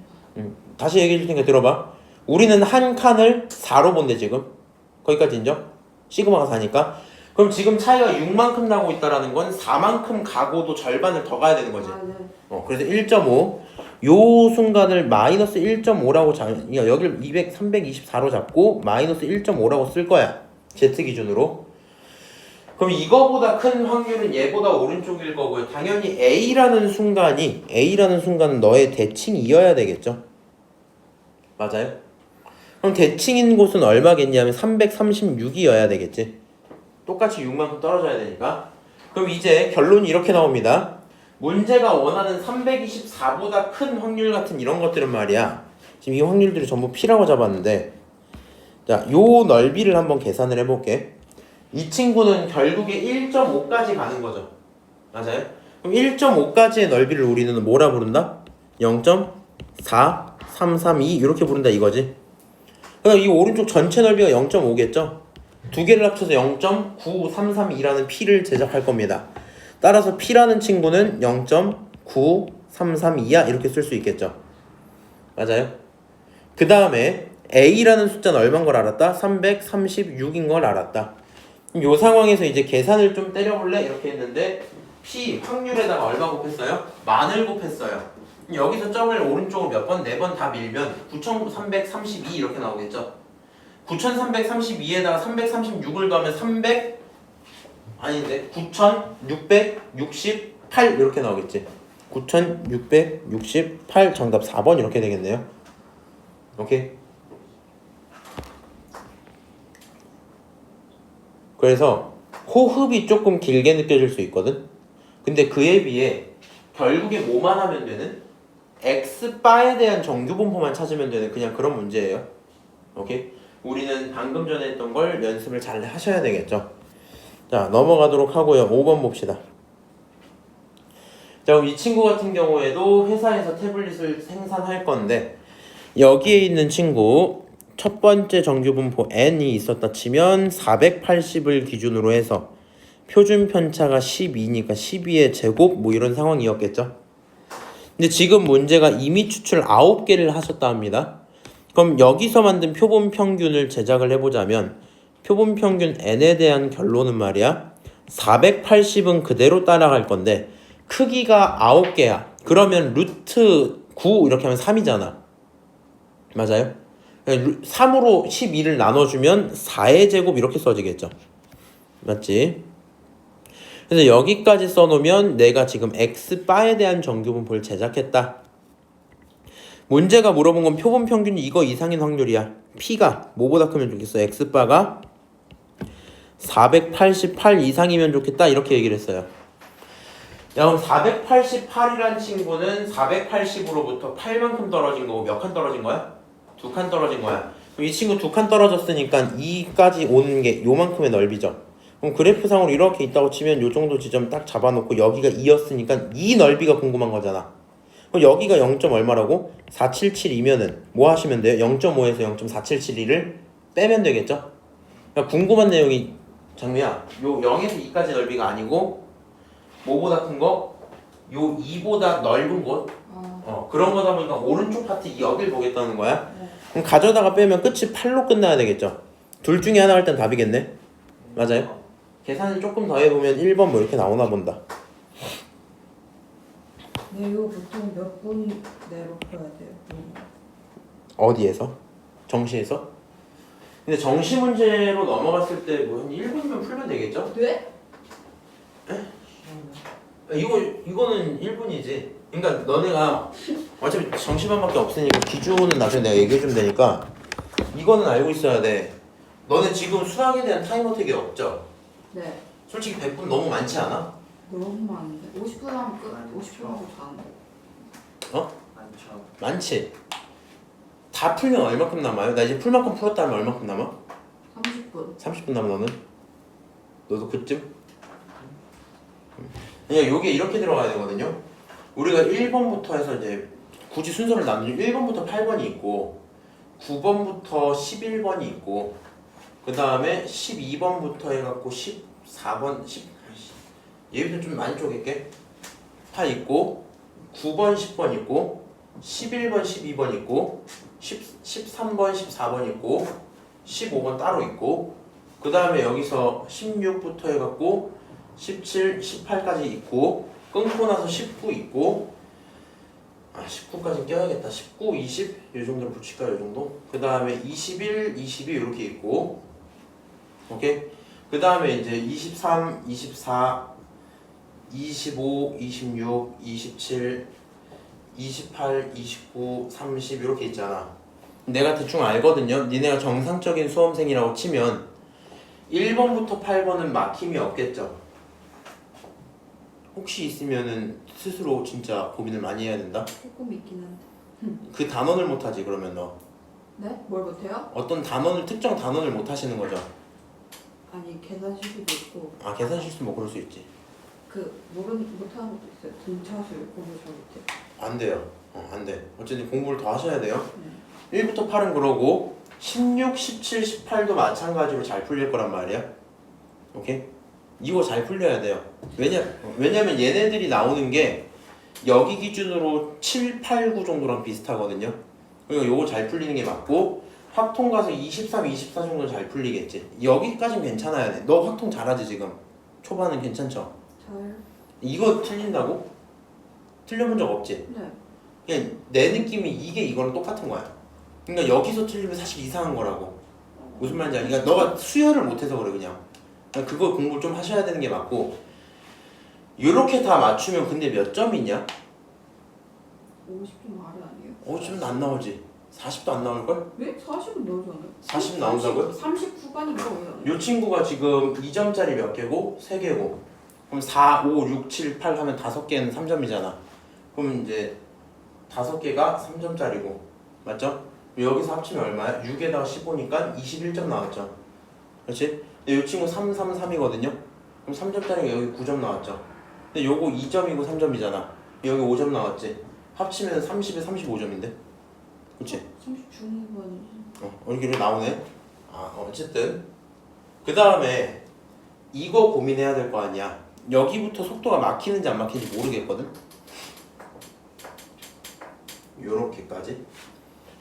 다시 얘기해 줄 테니까 들어봐. 우리는 한 칸을 4로 본대 지금. 거기까지 인정? 시그마가 4니까. 그럼 지금 차이가 6만큼 나고 있다라는 건 4만큼 가고도 절반을 더 가야 되는 거지. 아 네. 그래서 1.5. 요 순간을 마이너스 1.5라고 여기를 324로 잡고 마이너스 1.5라고 쓸 거야. Z 기준으로. 그럼 이거보다 큰 확률은 얘보다 오른쪽일 거고요. 당연히 A라는 순간은 너의 대칭이어야 되겠죠. 맞아요? 그럼 대칭인 곳은 얼마겠냐면 336이어야 되겠지. 똑같이 6만큼 떨어져야 되니까. 그럼 이제 결론이 이렇게 나옵니다. 문제가 원하는 324보다 큰 확률 같은 이런 것들은 말이야. 지금 이 확률들이 전부 P라고 잡았는데, 자, 요 넓이를 한번 계산을 해볼게. 이 친구는 결국에 1.5까지 가는 거죠. 맞아요? 그럼 1.5까지의 넓이를 우리는 뭐라 부른다? 0.4332 이렇게 부른다 이거지. 그러니까 이 오른쪽 전체 넓이가 0.5겠죠? 두 개를 합쳐서 0.9332라는 P를 제작할 겁니다. 따라서 P라는 친구는 0.9332야 이렇게 쓸 수 있겠죠. 맞아요? 그 다음에 A라는 숫자는 얼마인 걸 알았다? 336인 걸 알았다. 이 상황에서 이제 계산을 좀 때려볼래? 이렇게 했는데 P 확률에다가 얼마 곱했어요? 만을 곱했어요. 여기서 점을 오른쪽으로 몇 번? 4번 다 밀면 9332 이렇게 나오겠죠. 9332에다가 336을 더하면 9668 이렇게 나오겠지. 9668 정답 4번 이렇게 되겠네요. 오케이. 그래서 호흡이 조금 길게 느껴질 수 있거든. 근데 그에 비해 결국에 뭐만 하면 되는? X바에 대한 정규분포만 찾으면 되는 그냥 그런 문제예요. 오케이? 우리는 방금 전에 했던 걸 연습을 잘 하셔야 되겠죠. 자, 넘어가도록 하고요. 5번 봅시다. 자, 그럼 이 친구 같은 경우에도 회사에서 태블릿을 생산할 건데 여기에 있는 친구 첫 번째 정규분포 n이 있었다 치면 480을 기준으로 해서 표준 편차가 12니까 12의 제곱 뭐 이런 상황이었겠죠. 근데 지금 문제가 이미 추출 9개를 하셨다 합니다. 그럼 여기서 만든 표본 평균을 제작을 해보자면 표본 평균 n에 대한 결론은 말이야 480은 그대로 따라갈 건데 크기가 9개야. 그러면 루트 9 이렇게 하면 3이잖아. 맞아요? 3으로 12를 나눠주면 4의 제곱 이렇게 써지겠죠. 맞지? 그래서 여기까지 써놓으면 내가 지금 X바에 대한 정규분포를 제작했다. 문제가 물어본 건 표본 평균이 이거 이상인 확률이야. P가 뭐보다 크면 좋겠어? X바가 488 이상이면 좋겠다 이렇게 얘기를 했어요. 야, 그럼 488이란 친구는 480으로부터 8만큼 떨어진 거고 몇 칸 떨어진 거야? 2칸 떨어진 거야. 그럼 이 친구 2칸 떨어졌으니까 2까지 오는 게 요만큼의 넓이죠. 그럼 그래프상으로 이렇게 있다고 치면 요 정도 지점 딱 잡아놓고 여기가 2였으니까 이 넓이가 궁금한 거잖아. 그럼 여기가 0. 얼마라고? 477이면은 뭐 하시면 돼요? 0.5에서 0.4772를 빼면 되겠죠? 그러니까 궁금한 내용이 장미야, 요 0에서 2까지 넓이가 아니고 뭐보다 큰 거? 요 2보다 넓은 곳? 그런 거다 보니까 오른쪽 파트 여길 보겠다는 거야. 네. 그럼 가져다가 빼면 끝이 8로 끝나야 되겠죠. 둘 중에 하나 할 땐 답이겠네. 맞아요? 계산을 조금 더 해보면 1번 뭐 이렇게 나오나 본다. 네, 이거 보통 몇 분 내로 풀어야 돼요? 어디에서? 정시에서? 근데 정시 문제로 넘어갔을 때 뭐 한 1분이면 풀면 되겠죠? 네? 이거는 1분이지. 그러니까 너네가 어차피 정시반밖에 없으니까 기준은 나중에 내가 얘기해주면 되니까 이거는 알고 있어야 돼. 너네 지금 수학에 대한 타임어택이 없죠? 네. 솔직히 100분 너무 많지 않아? 너무 많은데. 50분 하면 끝. 50분 하고 자는 거. 많죠. 많지? 다 풀면 얼마큼 남아요? 나 이제 풀 만큼 풀었다 하면 얼마큼 남아? 30분. 30분 남아 너는? 너도 그쯤? 그냥 요게 이렇게 들어가야 되거든요. 우리가 1번부터 해서 이제 굳이 순서를 나누면 1번부터 8번이 있고 9번부터 11번이 있고 그 다음에 12번부터 해갖고 14번 얘부터 좀 많이 쪼갤게. 20타 있고 9번 10번 있고 11번 12번 있고 13번 14번 있고 15번 따로 있고 그 다음에 여기서 16부터 해갖고 17, 18까지 있고 끊고 나서 19 있고 19까지 껴야겠다. 19, 20 이 정도 붙일까요? 이 정도? 그 다음에 21, 22 이렇게 있고 오케이? 그 다음에 이제 23, 24, 25, 26, 27, 28, 29, 30 이렇게 있잖아. 내가 대충 알거든요. 니네가 정상적인 수험생이라고 치면 1번부터 8번은 막힘이 없겠죠. 혹시 있으면은 스스로 진짜 고민을 많이 해야 된다. 조금 있긴 한데. 그 단원을 못하지 그러면 너 네? 뭘 못해요? 어떤 단원을 특정 단원을 못하시는 거죠. 아니 계산 실수도 있고 아 계산 실수 뭐 그럴 수 있지. 못하는 것도 있어요. 등차수 공부 잘 못해. 안 돼요. 안 돼. 어쨌든 공부를 더 하셔야 돼요. 네. 1부터 8은 그러고 16, 17, 18도 마찬가지로 잘 풀릴 거란 말이야. 오케이? 이거 잘 풀려야 돼요. 왜냐면 얘네들이 나오는 게 여기 기준으로 7, 8, 9 정도랑 비슷하거든요. 그러니까 요거 잘 풀리는 게 맞고 확통 가서 23, 24 정도 잘 풀리겠지. 여기까지는 괜찮아야 돼. 너 확통 잘하지 지금? 초반은 괜찮죠? 잘. 이거 틀린다고? 틀려본 적 없지? 네. 그냥 내 느낌이 이게 이거랑 똑같은 거야. 그러니까 여기서 틀리면 사실 이상한 거라고. 무슨 말인지 알지? 그러니까 너가 수혈을 못해서 그래 그냥. 그러니까 그거 공부를 좀 하셔야 되는 게 맞고 이렇게 다 맞추면 근데 몇 점이냐? 50점 아래 아니에요? 50은 안 나오지. 40도 안 나올걸? 왜? 40은 나오지 않아요? 40 나온다고요? 39반인가 왜? 요 친구가 지금 2점짜리 몇 개고? 3개고 그럼 4, 5, 6, 7, 8 하면 5개는 3점이잖아. 그럼 이제 5개가 3점짜리고 맞죠? 여기서 합치면 얼마야? 6에다가 15니까 21점 나왔죠. 그렇지? 근데 요 친구 3, 3, 3이거든요? 그럼 3점짜리가 여기 9점 나왔죠. 근데 요거 2점이고 3점이잖아. 여기 5점 나왔지? 합치면 30에 35점인데? 그치? 30중반이지. 이렇게 나오네? 어쨌든 그 다음에 이거 고민해야 될 거 아니야. 여기부터 속도가 막히는지 안 막히는지 모르겠거든? 요렇게까지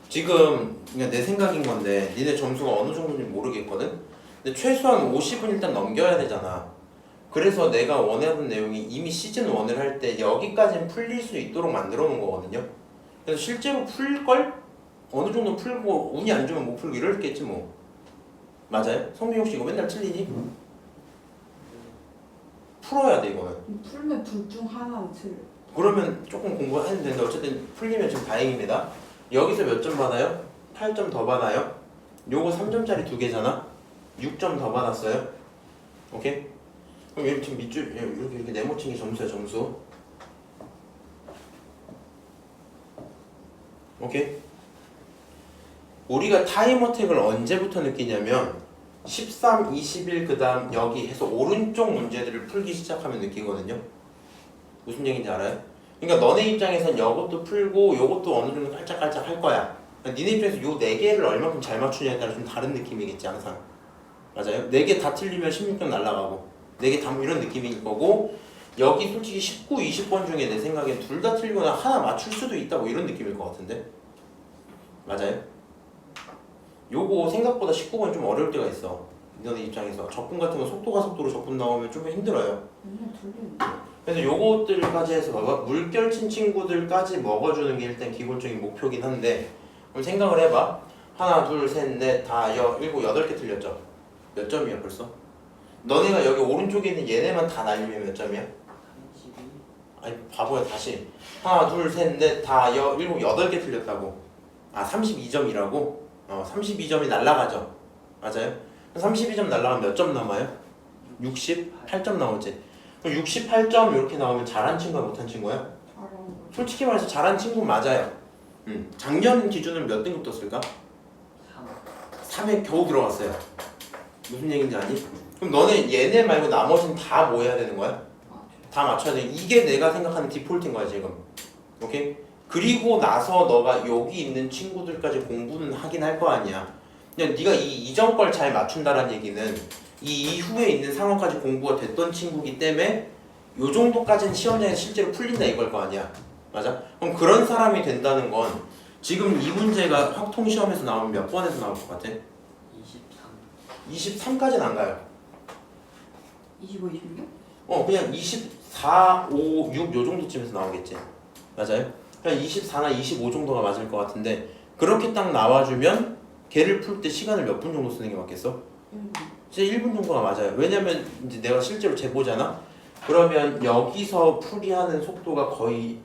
지금 그냥 내 생각인 건데 니네 점수가 어느 정도인지 모르겠거든? 근데 최소한 50은 일단 넘겨야 되잖아. 그래서 내가 원하는 내용이 이미 시즌 1을 할 때 여기까지는 풀릴 수 있도록 만들어 놓은 거거든요. 그래서 실제로 풀걸? 어느 정도 풀고 운이 안 좋으면 못 풀고 이럴겠지 뭐. 맞아요? 성민 혹시 이거 맨날 틀리니? 풀어야 돼 이거는. 풀면 둘 중 하나는 틀려. 그러면 조금 공부하면 되는데 어쨌든 풀리면 좀 다행입니다. 여기서 몇 점 받아요? 8점 더 받아요. 요거 3점짜리 2개잖아. 6점 더 받았어요. 오케이? 그럼 얘 지금 밑줄 이렇게 네모친 게 점수야 점수. 오케이? 우리가 타임어택을 언제부터 느끼냐면 13, 21 그 다음 여기 해서 오른쪽 문제들을 풀기 시작하면 느끼거든요. 무슨 얘기인지 알아요? 그러니까 너네 입장에선 이것도 풀고 이것도 어느 정도 깔짝깔짝 할 거야. 그러니까 니네 입장에서 요 4개를 얼마큼 잘 맞추냐에 따라 좀 다른 느낌이겠지 항상. 맞아요? 4개 다 틀리면 16점 날라가고 4개 다 이런 느낌일 거고 여기 솔직히 19, 20번 중에 내 생각엔 둘 다 틀리거나 하나 맞출 수도 있다고 이런 느낌일 것 같은데? 맞아요? 요거 생각보다 19번 좀 어려울 때가 있어. 너네 입장에서 적분 같은 거 속도가 속도로 적분 나오면 좀 힘들어요. 맨날 틀리는. 그래서 요것들까지 해서 봐봐. 물결친 친구들까지 먹어주는 게 일단 기본적인 목표긴 한데 그럼 생각을 해봐. 하나, 둘, 셋, 넷, 다, 일곱, 8개 틀렸죠? 몇 점이야 벌써? 너네가 여기 오른쪽에 있는 얘네만 다 날리면 몇 점이야? 32. 아니 바보야 다시. 하나, 둘, 셋, 넷, 다, 일곱, 8개 틀렸다고. 32점이라고? 32점이 날라가죠. 맞아요? 32점 날라가면 몇 점 남아요? 68점 나오지. 그럼 68점 이렇게 나오면 잘한 친구야 못한 친구야? 잘하는 거. 솔직히 말해서 잘한 친구 맞아요. 작년 기준으로 몇 등급 떴을까? 3. 3에 겨우 들어갔어요. 무슨 얘기인지 아니? 그럼 너네 얘네 말고 나머지는 다 뭐 해야 되는 거야? 다 맞춰야 돼. 이게 내가 생각하는 디폴트인 거야 지금. 오케이? 그리고 나서 너가 여기 있는 친구들까지 공부는 하긴 할 거 아니야. 그냥 네가 이 이전 걸 잘 맞춘다는 얘기는 이 이후에 있는 상황까지 공부가 됐던 친구기 때문에 요 정도까지는 시험장에서 실제로 풀린다 이걸 거 아니야. 맞아? 그럼 그런 사람이 된다는 건 지금 이 문제가 확통 시험에서 나오면 몇 번에서 나올 것 같아? 23. 23까지는 안 가요. 25, 26? 그냥 24, 5, 6 요 정도쯤에서 나오겠지. 맞아요? 그냥 24나 25 정도가 맞을 것 같은데 그렇게 딱 나와주면 걔를 풀 때 시간을 몇 분 정도 쓰는 게 맞겠어? 1분. 진짜 1분 정도가 맞아요. 왜냐면 이제 내가 실제로 재보잖아. 그러면 여기서 풀이하는 속도가 거의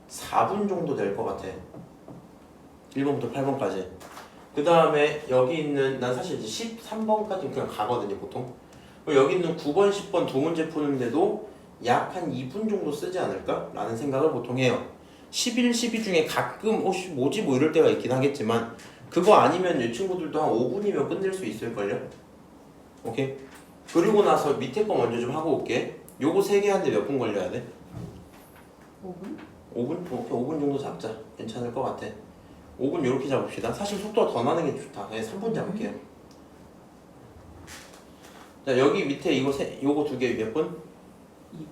4분 정도 될 것 같아. 1번부터 8번까지. 그 다음에 여기 있는 난 사실 이제 13번까지 그냥 가거든요 보통. 여기 있는 9번, 10번 두 문제 푸는데도 약 한 2분 정도 쓰지 않을까? 라는 생각을 보통 해요. 11, 12 중에 가끔 뭐지 뭐 이럴 때가 있긴 하겠지만 그거 아니면 이 친구들도 한 5분이면 끝낼 수 있을걸요? 오케이? 그리고 나서 밑에 거 먼저 좀 하고 올게. 요거 3개 하는데 몇 분 걸려야 돼? 5분? 5분? 오케이 5분 정도 잡자. 괜찮을 것 같아. 5분 요렇게 잡읍시다. 사실 속도가 더 나는 게 좋다. 그냥 3분 잡을게요. 자 여기 밑에 요거 두 개 몇 분?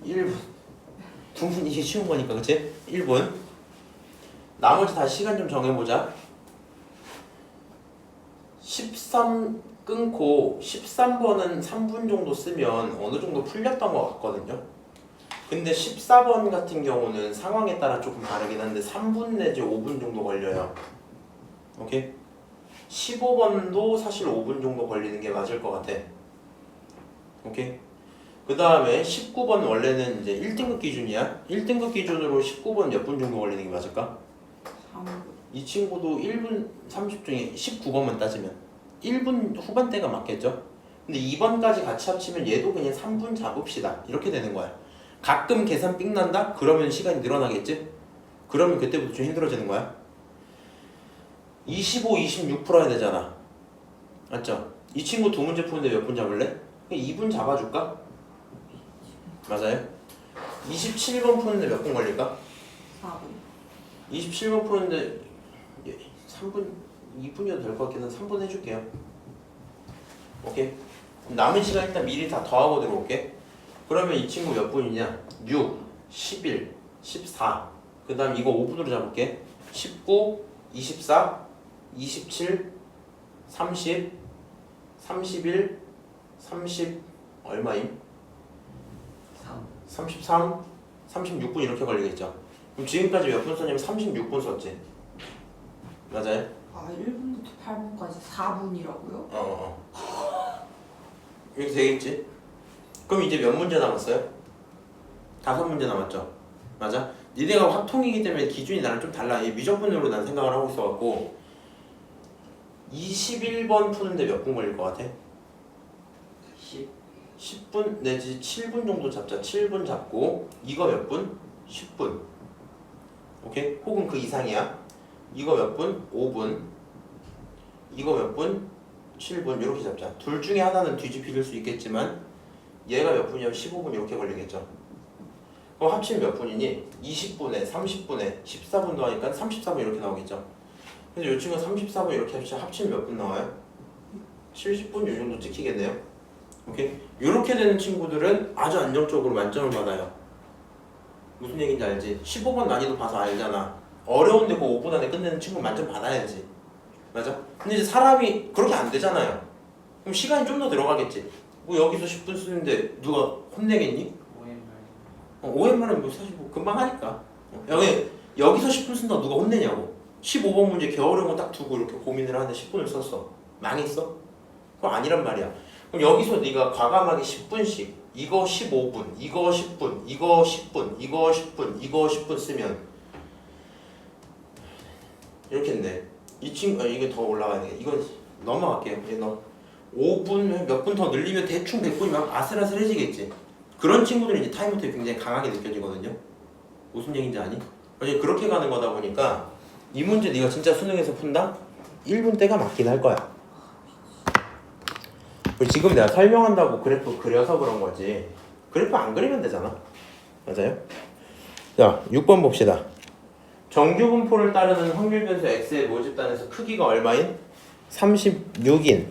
1분. 2분 이게 쉬운 거니까 그치? 1분. 나머지 다시 시간 좀 정해보자. 13 끊고 13번은 3분 정도 쓰면 어느 정도 풀렸던 것 같거든요. 근데 14번 같은 경우는 상황에 따라 조금 다르긴 한데 3분 내지 5분 정도 걸려요. 오케이? 15번도 사실 5분 정도 걸리는 게 맞을 것 같아. 오케이? 그 다음에 19번 원래는 이제 1등급 기준이야. 1등급 기준으로 19번 몇 분 정도 걸리는 게 맞을까? 3분. 이 친구도 1분 30 중에 19번만 따지면 1분 후반대가 맞겠죠? 근데 2번까지 같이 합치면 얘도 그냥 3분 잡읍시다. 이렇게 되는 거야. 가끔 계산 삑 난다? 그러면 시간이 늘어나겠지? 그러면 그때부터 좀 힘들어지는 거야. 25, 26 풀어야 되잖아. 맞죠? 이 친구 두 문제 푸는데 몇 분 잡을래? 2분 잡아줄까? 맞아요? 27번 푸는데 몇 분 걸릴까? 4분. 27번 푸는데 3분, 2분이어도 될 것 같긴 한데 3분 해줄게요. 오케이? 그럼 남은 시간 일단 미리 다 더하고 들어올게. 그러면 이 친구 몇 분이냐? 6, 11, 14. 그 다음 이거 5분으로 잡을게. 19, 24, 27, 30, 31, 30 얼마임? 33, 36분 이렇게 걸리겠죠. 그럼 지금까지 몇 분 썼냐면 36분 썼지. 맞아요? 아 1분부터 8분까지 4분이라고요? 이렇게 되겠지? 그럼 이제 몇 문제 남았어요? 5문제 남았죠? 맞아? 니네가 확통이기 때문에 기준이 나랑 좀 달라. 이 미적분으로 난 생각을 하고 있어갖고 21번 푸는데 몇 분 걸릴 것 같아? 10분 내지 7분 정도 잡자. 7분 잡고 이거 몇 분? 10분. 오케이? 혹은 그 이상이야. 이거 몇 분? 5분. 이거 몇 분? 7분. 이렇게 잡자. 둘 중에 하나는 뒤집힐 수 있겠지만 얘가 몇 분이면 15분 이렇게 걸리겠죠. 그럼 합치면 몇 분이니? 20분에 30분에 14분도 하니까 34분 이렇게 나오겠죠. 그래서 이 친구가 34분 이렇게 합치면 몇 분 나와요? 70분 이 정도 찍히겠네요. 오케이? 이렇게 되는 친구들은 아주 안정적으로 만점을 받아요. 무슨 얘기인지 알지? 15번 난이도 봐서 알잖아. 어려운데 그 5분 안에 끝내는 친구 만점 받아야지. 맞아? 근데 이제 사람이 그렇게 안 되잖아요. 그럼 시간이 좀 더 들어가겠지. 뭐 여기서 10분 쓰는데 누가 혼내겠니? OMR은 뭐 사실 뭐 금방 하니까. 여기서 10분 쓴다고 누가 혼내냐고. 15번 문제 개 어려운 거 딱 두고 이렇게 고민을 하는데 10분을 썼어. 망했어? 그거 아니란 말이야. 그럼 여기서 네가 과감하게 10분씩 이거 15분, 이거 10분, 이거 10분, 이거 10분, 이거 10분 쓰면 이렇게 했네. 이 친구 이게 더 올라가야 돼. 이건 넘어갈게요. 이제 너 5분 몇 분 더 늘리면 대충 100분이면 아슬아슬해지겠지. 그런 친구들은 이제 타임어택이 굉장히 강하게 느껴지거든요. 무슨 얘기인지 아니? 그렇게 가는 거다 보니까 이 문제 네가 진짜 수능에서 푼다? 1분대가 맞긴 할 거야. 지금 내가 설명한다고 그래프 그려서 그런 거지. 그래프 안 그리면 되잖아. 맞아요? 자, 6번 봅시다. 정규 분포를 따르는 확률 변수 x의 모집단에서 크기가 얼마인? 36인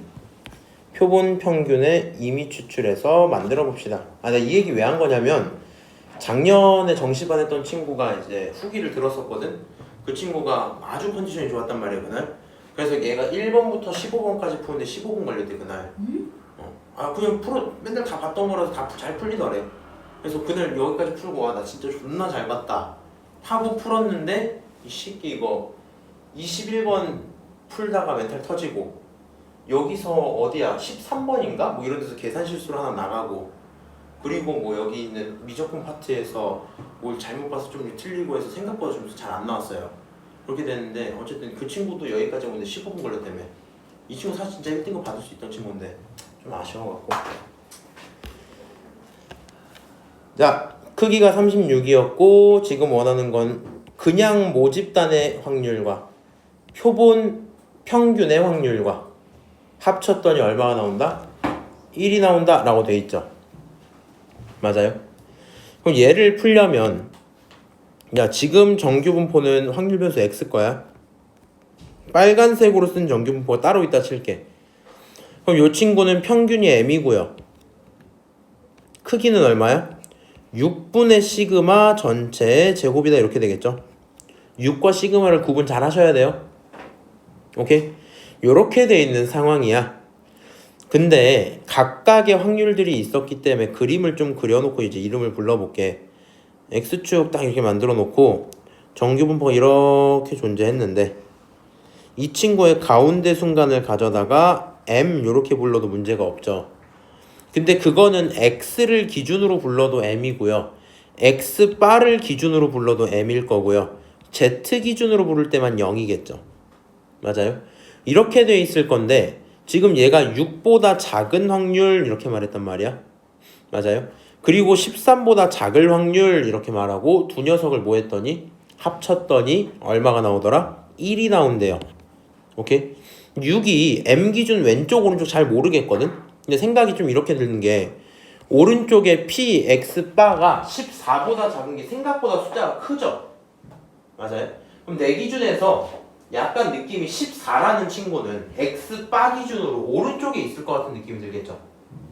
표본 평균의 임의 추출해서 만들어 봅시다. 내가 이 얘기 왜 한 거냐면 작년에 정시반 했던 친구가 이제 후기를 들었었거든. 그 친구가 아주 컨디션이 좋았단 말이야 그날. 그래서 얘가 1번부터 15번까지 푸는데 15분 걸렸대 그날. 아 그냥 풀어 맨날 다 봤던 거라서 다 잘 풀리더래. 그래서 그날 여기까지 풀고 와 나 진짜 존나 잘 봤다 하고 풀었는데 이 새끼 이거 21번 풀다가 멘탈 터지고 여기서 어디야 13번인가? 뭐 이런 데서 계산 실수로 하나 나가고 그리고 뭐 여기 있는 미적분 파트에서 뭘 잘못 봐서 좀 틀리고 해서 생각보다 점수 잘 안 나왔어요. 그렇게 됐는데 어쨌든 그 친구도 여기까지 오는데 15분 걸렸다며. 이 친구 사실 진짜 1등급 받을 수 있던 친구인데 좀 아쉬워갖고. 자 크기가 36이었고 지금 원하는 건 그냥 모집단의 확률과 표본 평균의 확률과 합쳤더니 얼마가 나온다? 1이 나온다 라고 돼 있죠. 맞아요? 그럼 얘를 풀려면 야 지금 정규분포는 확률 변수 x 거야. 빨간색으로 쓴 정규분포가 따로 있다 칠게. 그럼 이 친구는 평균이 m이고요. 크기는 얼마야? 6분의 시그마 전체의 제곱이다 이렇게 되겠죠. 6과 시그마를 구분 잘 하셔야 돼요. 오케이? 요렇게 돼 있는 상황이야. 근데 각각의 확률들이 있었기 때문에 그림을 좀 그려놓고 이제 이름을 불러볼게. x축 딱 이렇게 만들어 놓고 정규분포가 이렇게 존재했는데 이 친구의 가운데 순간을 가져다가 m 요렇게 불러도 문제가 없죠. 근데 그거는 x를 기준으로 불러도 m이고요. x바를 기준으로 불러도 m일 거고요. z 기준으로 부를 때만 0이겠죠. 맞아요? 이렇게 돼 있을 건데 지금 얘가 6보다 작은 확률 이렇게 말했단 말이야. 맞아요? 그리고 13보다 작을 확률 이렇게 말하고 두 녀석을 뭐 했더니 합쳤더니 얼마가 나오더라? 1이 나온대요. 오케이? 6이 m 기준 왼쪽 오른쪽 잘 모르겠거든. 근데 생각이 좀 이렇게 드는 게 오른쪽에 p x 바가 14보다 작은 게 생각보다 숫자가 크죠. 맞아요? 그럼 내 기준에서 약간 느낌이 14라는 친구는 x 바 기준으로 오른쪽에 있을 것 같은 느낌이 들겠죠.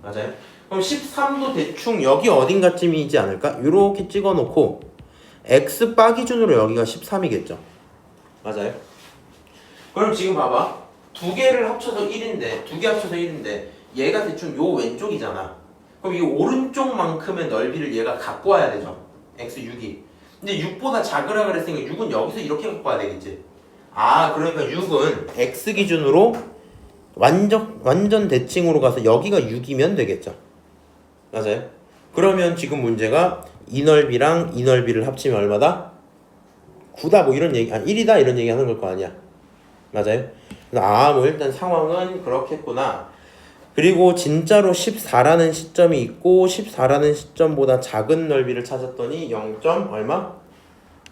맞아요? 그럼 13도 대충 여기 어딘가쯤이지 않을까? 이렇게 찍어놓고 x 바 기준으로 여기가 13이겠죠. 맞아요? 그럼 지금 봐봐. 두 개를 합쳐서 1인데 두 개 합쳐서 1인데 얘가 대충 요 왼쪽이잖아. 그럼 이 오른쪽만큼의 넓이를 얘가 갖고 와야 되죠. x6이. 근데 6보다 작으라 그랬으니까 6은 여기서 이렇게 갖고 와야 되겠지. 아 그러니까 6은 x 기준으로 완전 대칭으로 가서 여기가 6이면 되겠죠. 맞아요? 그러면 지금 문제가 이 넓이랑 이 넓이를 합치면 얼마다? 9다 뭐 이런 얘기, 1이다 이런 얘기 하는 걸 거 아니야. 맞아요? 뭐 일단 상황은 그렇겠구나. 그리고 진짜로 14라는 시점이 있고 14라는 시점보다 작은 넓이를 찾았더니 0. 얼마?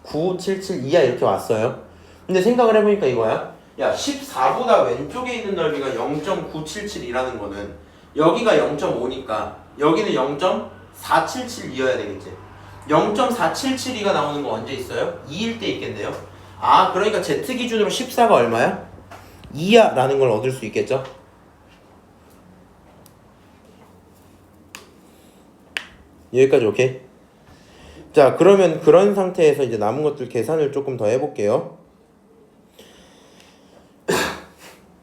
977이야 이렇게 왔어요. 근데 생각을 해보니까 이거야. 야 14보다 왼쪽에 있는 넓이가 0.977이라는 거는 여기가 0.5니까 여기는 0.477이어야 되겠지. 0.477이가 나오는 거 언제 있어요? 2일 때 있겠네요. 아 그러니까 z 기준으로 14가 얼마야? 2야 라는 걸 얻을 수 있겠죠. 여기까지 오케이? 자 그러면 그런 상태에서 이제 남은 것들 계산을 조금 더 해볼게요.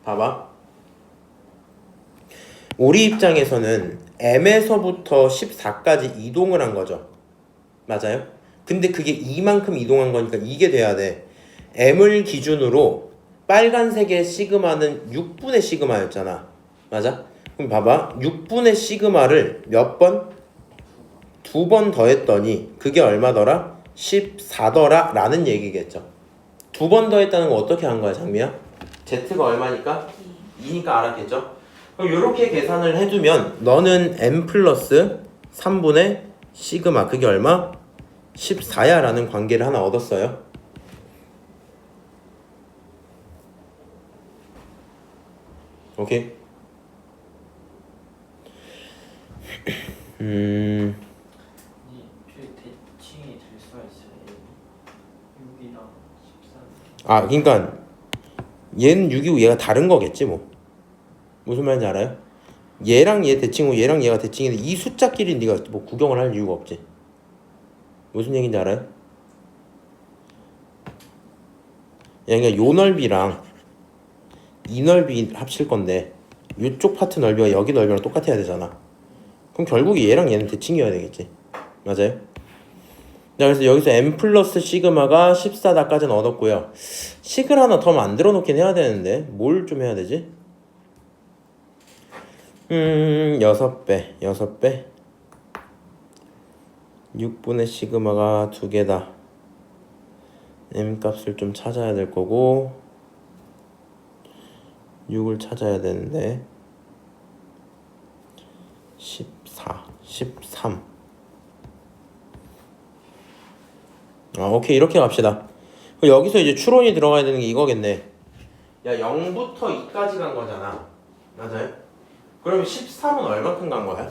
봐봐. 우리 입장에서는 m에서부터 14까지 이동을 한 거죠. 맞아요? 근데 그게 이만큼 이동한 거니까 이게 돼야 돼. m을 기준으로 빨간색의 시그마는 6분의 시그마였잖아. 맞아? 그럼 봐봐. 6분의 시그마를 몇 번? 2번 더했더니 그게 얼마더라? 14더라 라는 얘기겠죠. 2번 더했다는 거 어떻게 한 거야 장미야? z가 얼마니까? 2니까 알았겠죠? 그럼 이렇게 계산을 해두면 너는 m 플러스 3분의 시그마 그게 얼마? 14야 라는 관계를 하나 얻었어요. 오케이? 대칭이 될 수가 있어요. 6이랑 13. 아 그러니까 얘는 6이고 얘가 다른 거겠지 뭐. 무슨 말인지 알아요? 얘랑 얘 대칭이고 얘랑 얘가 대칭인데 이 숫자끼리 네가 뭐 구경을 할 이유가 없지. 무슨 얘기인지 알아요? 그러니까 요 넓이랑 이 넓이 합칠 건데 이쪽 파트 넓이가 여기 넓이랑 똑같아야 되잖아. 그럼 결국 얘랑 얘는 대칭이어야 되겠지. 맞아요? 자, 그래서 여기서 m 플러스 시그마가 14다까지는 얻었고요. 식을 하나 더 만들어 놓긴 해야 되는데 뭘 좀 해야 되지? 6배 6분의 시그마가 2개다. m 값을 좀 찾아야 될 거고 6을 찾아야 되는데 14, 13. 오케이. 이렇게 갑시다. 여기서 이제 추론이 들어가야 되는 게 이거겠네. 야, 0부터 2까지 간 거잖아. 맞아요? 그럼 13은 얼마큼 간 거야?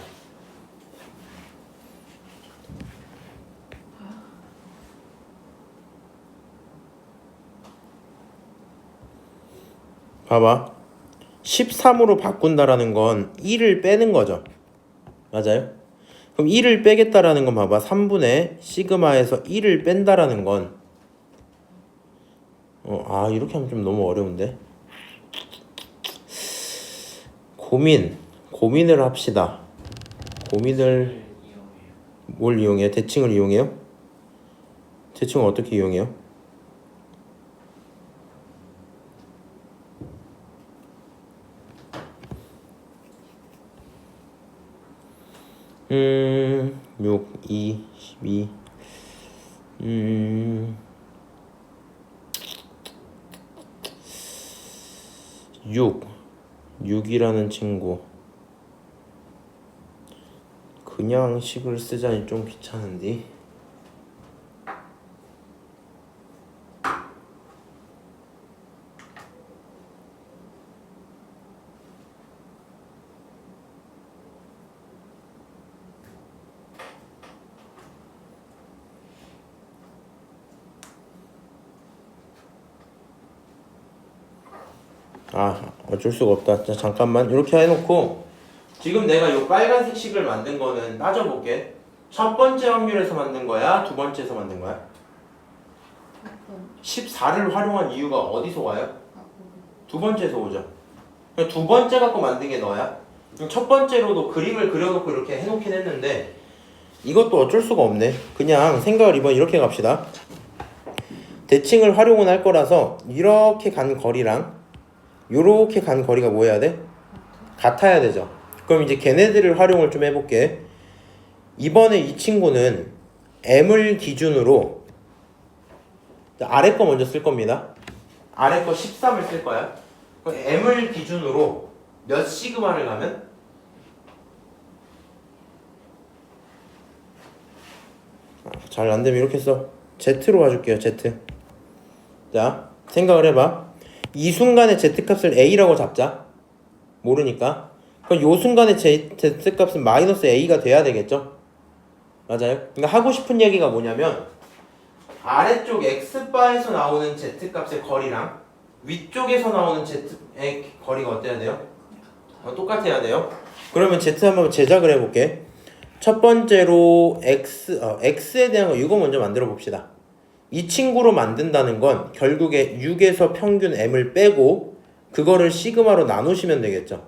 봐봐. 13으로 바꾼다라는 건 1을 빼는 거죠. 맞아요? 그럼 1을 빼겠다라는 건 봐봐. 3분의 시그마에서 1을 뺀다라는 건 이렇게 하면 좀 너무 어려운데. 고민을 합시다. 고민을 뭘 이용해요? 대칭을 이용해요? 대칭을 어떻게 이용해요? 음, 6, 2, 12 6이라는 친구 그냥 식을 쓰자니 좀 귀찮은데 어쩔 수가 없다. 자, 잠깐만 이렇게 해놓고 지금 내가 요 빨간색 식을 만든 거는 따져볼게. 첫 번째 확률에서 만든 거야? 두 번째에서 만든 거야? 14를 활용한 이유가 어디서 와요? 두 번째에서 오죠. 그럼 두 번째 갖고 만든 게 너야? 그럼 첫 번째로도 그림을 그려놓고 이렇게 해놓긴 했는데 이것도 어쩔 수가 없네. 그냥 생각을 이번 이렇게 갑시다. 대칭을 활용은 할 거라서 이렇게 간 거리랑 요렇게 간 거리가 뭐 해야 돼? 같아야 되죠. 그럼 이제 걔네들을 활용을 좀 해볼게. 이번에 이 친구는 m을 기준으로 아래 거 먼저 쓸 겁니다. 아래 거 13을 쓸 거야. 그럼 m을 기준으로 몇 시그마를 가면? 잘 안되면 이렇게 써. Z로 가줄게요. Z. 자, 생각을 해봐. 이 순간의 Z값을 A라고 잡자. 모르니까. 그럼 요 순간의 Z값은 마이너스 A가 돼야 되겠죠? 맞아요? 그러니까 하고 싶은 얘기가 뭐냐면 아래쪽 X바에서 나오는 Z값의 거리랑 위쪽에서 나오는 Z의 거리가 어때야 돼요? 똑같아야 돼요. 그러면 Z 한번 제작을 해볼게. 첫 번째로 X에 대한 거 이거 먼저 만들어 봅시다. 이 친구로 만든다는 건 결국에 6에서 평균 m을 빼고 그거를 시그마로 나누시면 되겠죠.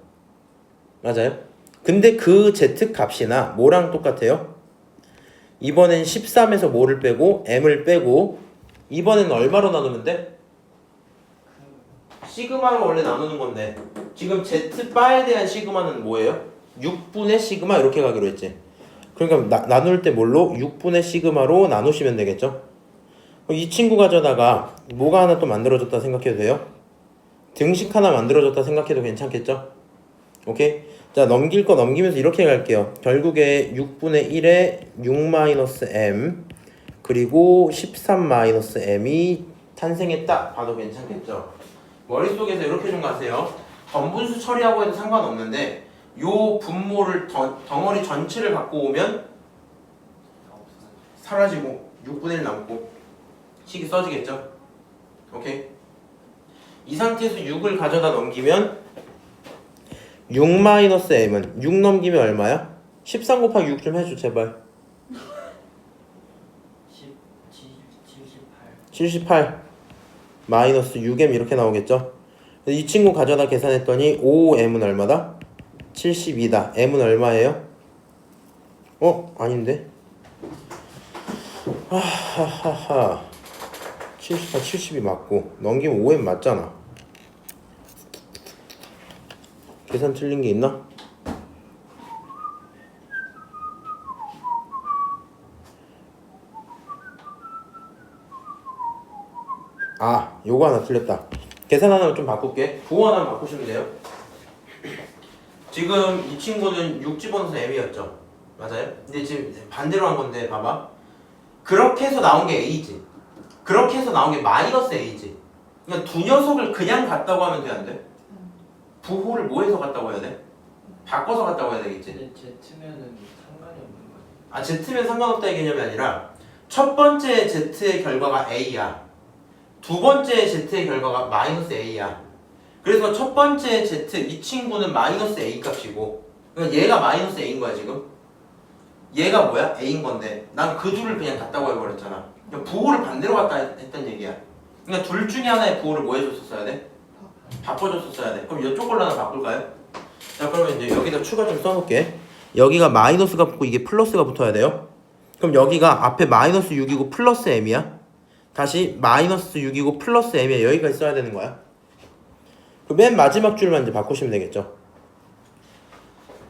맞아요? 근데 그 z 값이나 뭐랑 똑같아요? 이번엔 13에서 뭐를 빼고 m을 빼고 이번엔 얼마로 나누면 돼? 시그마로 원래 나누는 건데 지금 z바에 대한 시그마는 뭐예요? 6분의 시그마 이렇게 가기로 했지. 그러니까 나눌 때 뭘로? 6분의 시그마로 나누시면 되겠죠. 이 친구 가져다가 뭐가 하나 또 만들어졌다 생각해도 돼요? 등식 하나 만들어졌다 생각해도 괜찮겠죠? 오케이? 자, 넘길 거 넘기면서 이렇게 갈게요. 결국에 6분의 1에 6-m 그리고 13-m이 탄생했다 봐도 괜찮겠죠? 머릿속에서 이렇게 좀 가세요. 전분수 처리하고 해도 상관없는데 요 분모를 덩어리 전체를 갖고 오면 사라지고 6분의 1 남고 식이 써지겠죠? 오케이? 이 상태에서 6을 가져다 넘기면 6-m은 6 넘기면 얼마야? 13 곱하기 6 좀 해줘 제발. 78 마이너스 6m 이렇게 나오겠죠. 이 친구 가져다 계산했더니 5m은 얼마다? 72다. m은 얼마예요? 아닌데? 하하하하 78, 72 맞고 넘기면 5m 맞잖아. 계산 틀린 게 있나? 요거 하나 틀렸다. 계산 하나만 좀 바꿀게. 부호 하나 바꾸시면 돼요. 지금 이 친구는 6 집어넣어서 m이었죠. 맞아요? 근데 지금 반대로 한 건데 봐봐. 그렇게 해서 나온 게 a지. 그렇게 해서 나온 게 마이너스 a지. 그러니까 두 녀석을 그냥 같다고 하면 돼, 안 돼? 부호를 뭐 해서 같다고 해야 돼? 바꿔서 같다고 해야 되겠지. 근데 Z면은 상관이 없는 거예요. Z면 상관없다의 개념이 아니라 첫 번째 Z의 결과가 A야. 두 번째 Z의 결과가 마이너스 A야. 그래서 첫 번째 Z 이 친구는 마이너스 A 값이고, 그러니까 얘가 마이너스 A인 거야 지금. 얘가 뭐야? A인 건데 난 그 둘을 그냥 같다고 해버렸잖아. 그러니까 부호를 반대로 갖다 했던 얘기야. 그러니까 둘 중에 하나의 부호를 뭐 해줬었어야 돼? 바꿔줬었어야 돼. 그럼 이쪽 걸로 하나 바꿀까요? 자, 그러면 이제 여기다 추가 좀 써놓을게. 여기가 마이너스가 붙고 이게 플러스가 붙어야 돼요. 그럼 여기가 앞에 마이너스 6이고 플러스 m이야. 다시 마이너스 6이고 플러스 m이야. 여기까지 써야 되는 거야. 그 맨 마지막 줄만 이제 바꾸시면 되겠죠.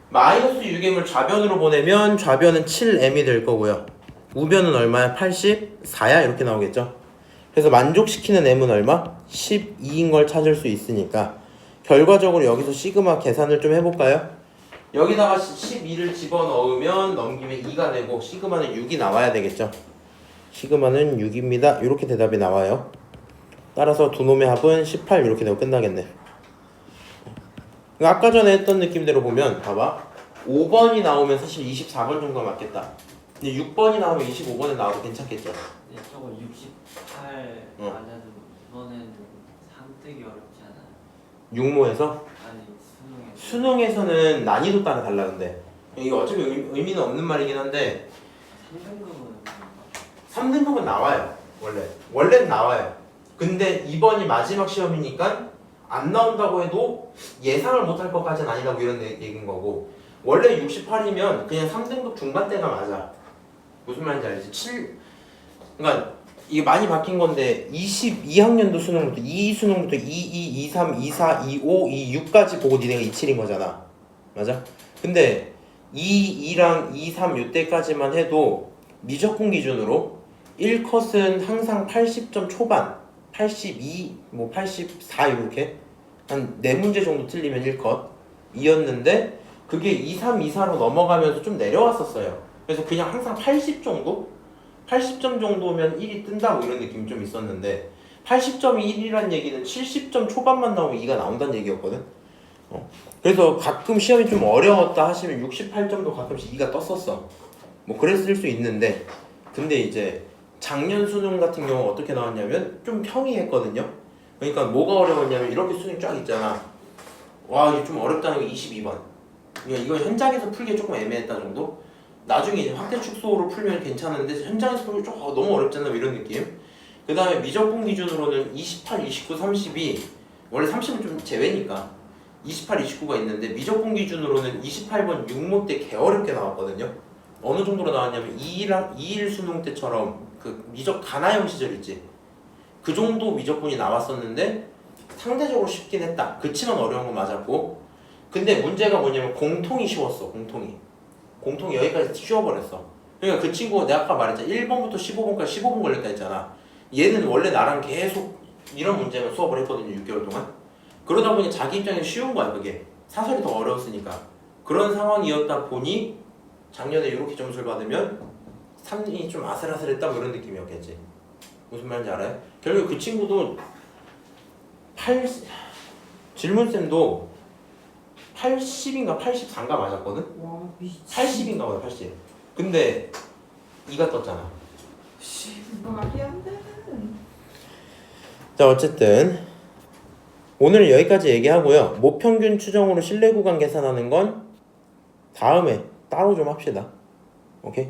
마이너스 6m을 좌변으로 보내면 좌변은 7m이 될 거고요. 우변은 얼마야? 84야? 이렇게 나오겠죠. 그래서 만족시키는 m은 얼마? 12인 걸 찾을 수 있으니까 결과적으로 여기서 시그마 계산을 좀 해볼까요? 여기다가 12를 집어넣으면 넘기면 2가 되고 시그마는 6이 나와야 되겠죠. 시그마는 6입니다. 이렇게 대답이 나와요. 따라서 두 놈의 합은 18 이렇게 되고 끝나겠네. 아까 전에 했던 느낌대로 보면 봐봐. 5번이 나오면 사실 24번 정도가 맞겠다. 근데 6번이 나오면 25번에 나와도 괜찮겠죠. 근데 저거 68 맞아도 이번에는 3뜨기 어렵지 않아요? 육모에서? 아니 수능에서는 난이도 따라 달라. 근데 이게 어차피 의미는 없는 말이긴 한데 3등급은 나와요. 원래는 나와요. 근데 이번이 마지막 시험이니까 안 나온다고 해도 예상을 못할 것까지는 아니라고 이런 얘기인 거고, 원래 68이면 그냥 3등급 중반대가 맞아. 무슨 말인지 알지? 그러니까 이게 많이 바뀐 건데 22학년도 수능부터 22수능부터 22, 23, 24, 25, 26까지 보고 니네가 27인 거잖아. 맞아? 근데 22랑 23 요때까지만 해도 미적분 기준으로 1컷은 항상 80점 초반, 82, 뭐 84 이렇게 한 4문제 정도 틀리면 1컷 이었는데 그게 23, 24로 넘어가면서 좀 내려왔었어요. 그래서 그냥 항상 80 정도? 80점 정도면 1이 뜬다 뭐 이런 느낌이 좀 있었는데 80점이 1이란 얘기는 70점 초반만 나오면 2가 나온다는 얘기였거든. 그래서 가끔 시험이 좀 어려웠다 하시면 68점도 가끔씩 2가 떴었어. 뭐 그랬을 수 있는데, 근데 이제 작년 수능 같은 경우 어떻게 나왔냐면 좀 평이했거든요. 그러니까 뭐가 어려웠냐면 이렇게 수능 쫙 있잖아. 와 이게 좀 어렵다는 게 22번. 그러니까 이거 현장에서 풀기 조금 애매했다 정도? 나중에 이제 확대 축소로 풀면 괜찮은데 현장에서 풀기 좀 너무 어렵잖아 이런 느낌. 그 다음에 미적분 기준으로는 28, 29, 30이 원래 30은 좀 제외니까 28, 29가 있는데 미적분 기준으로는 28번 6모 때 개어렵게 나왔거든요. 어느 정도로 나왔냐면 2일 수능 때처럼 그 미적 가나형 시절 있지, 그 정도 미적분이 나왔었는데 상대적으로 쉽긴 했다. 그치만 어려운 건 맞았고, 근데 문제가 뭐냐면 공통이 쉬웠어. 공통이 여기까지 쉬워버렸어. 그러니까 그 친구가 내가 아까 말했잖아. 1번부터 15번까지 15분 걸렸다 했잖아. 얘는 원래 나랑 계속 이런 문제만 수업을 했거든요. 6개월 동안. 그러다 보니 자기 입장에서 쉬운 거야. 그게 사설이 더 어려웠으니까. 그런 상황이었다 보니 작년에 이렇게 점수를 받으면 3이 좀 아슬아슬했다 뭐 이런 느낌이었겠지. 무슨 말인지 알아요? 결국 그 친구도 질문쌤도 80인가 84인가 맞았거든? 와 미친. 80인가 보다 80. 근데 2가 떴잖아. 말이 안 돼. 자, 어쨌든 오늘은 여기까지 얘기하고요. 모평균 추정으로 신뢰 구간 계산하는 건 다음에 따로 좀 합시다. 오케이?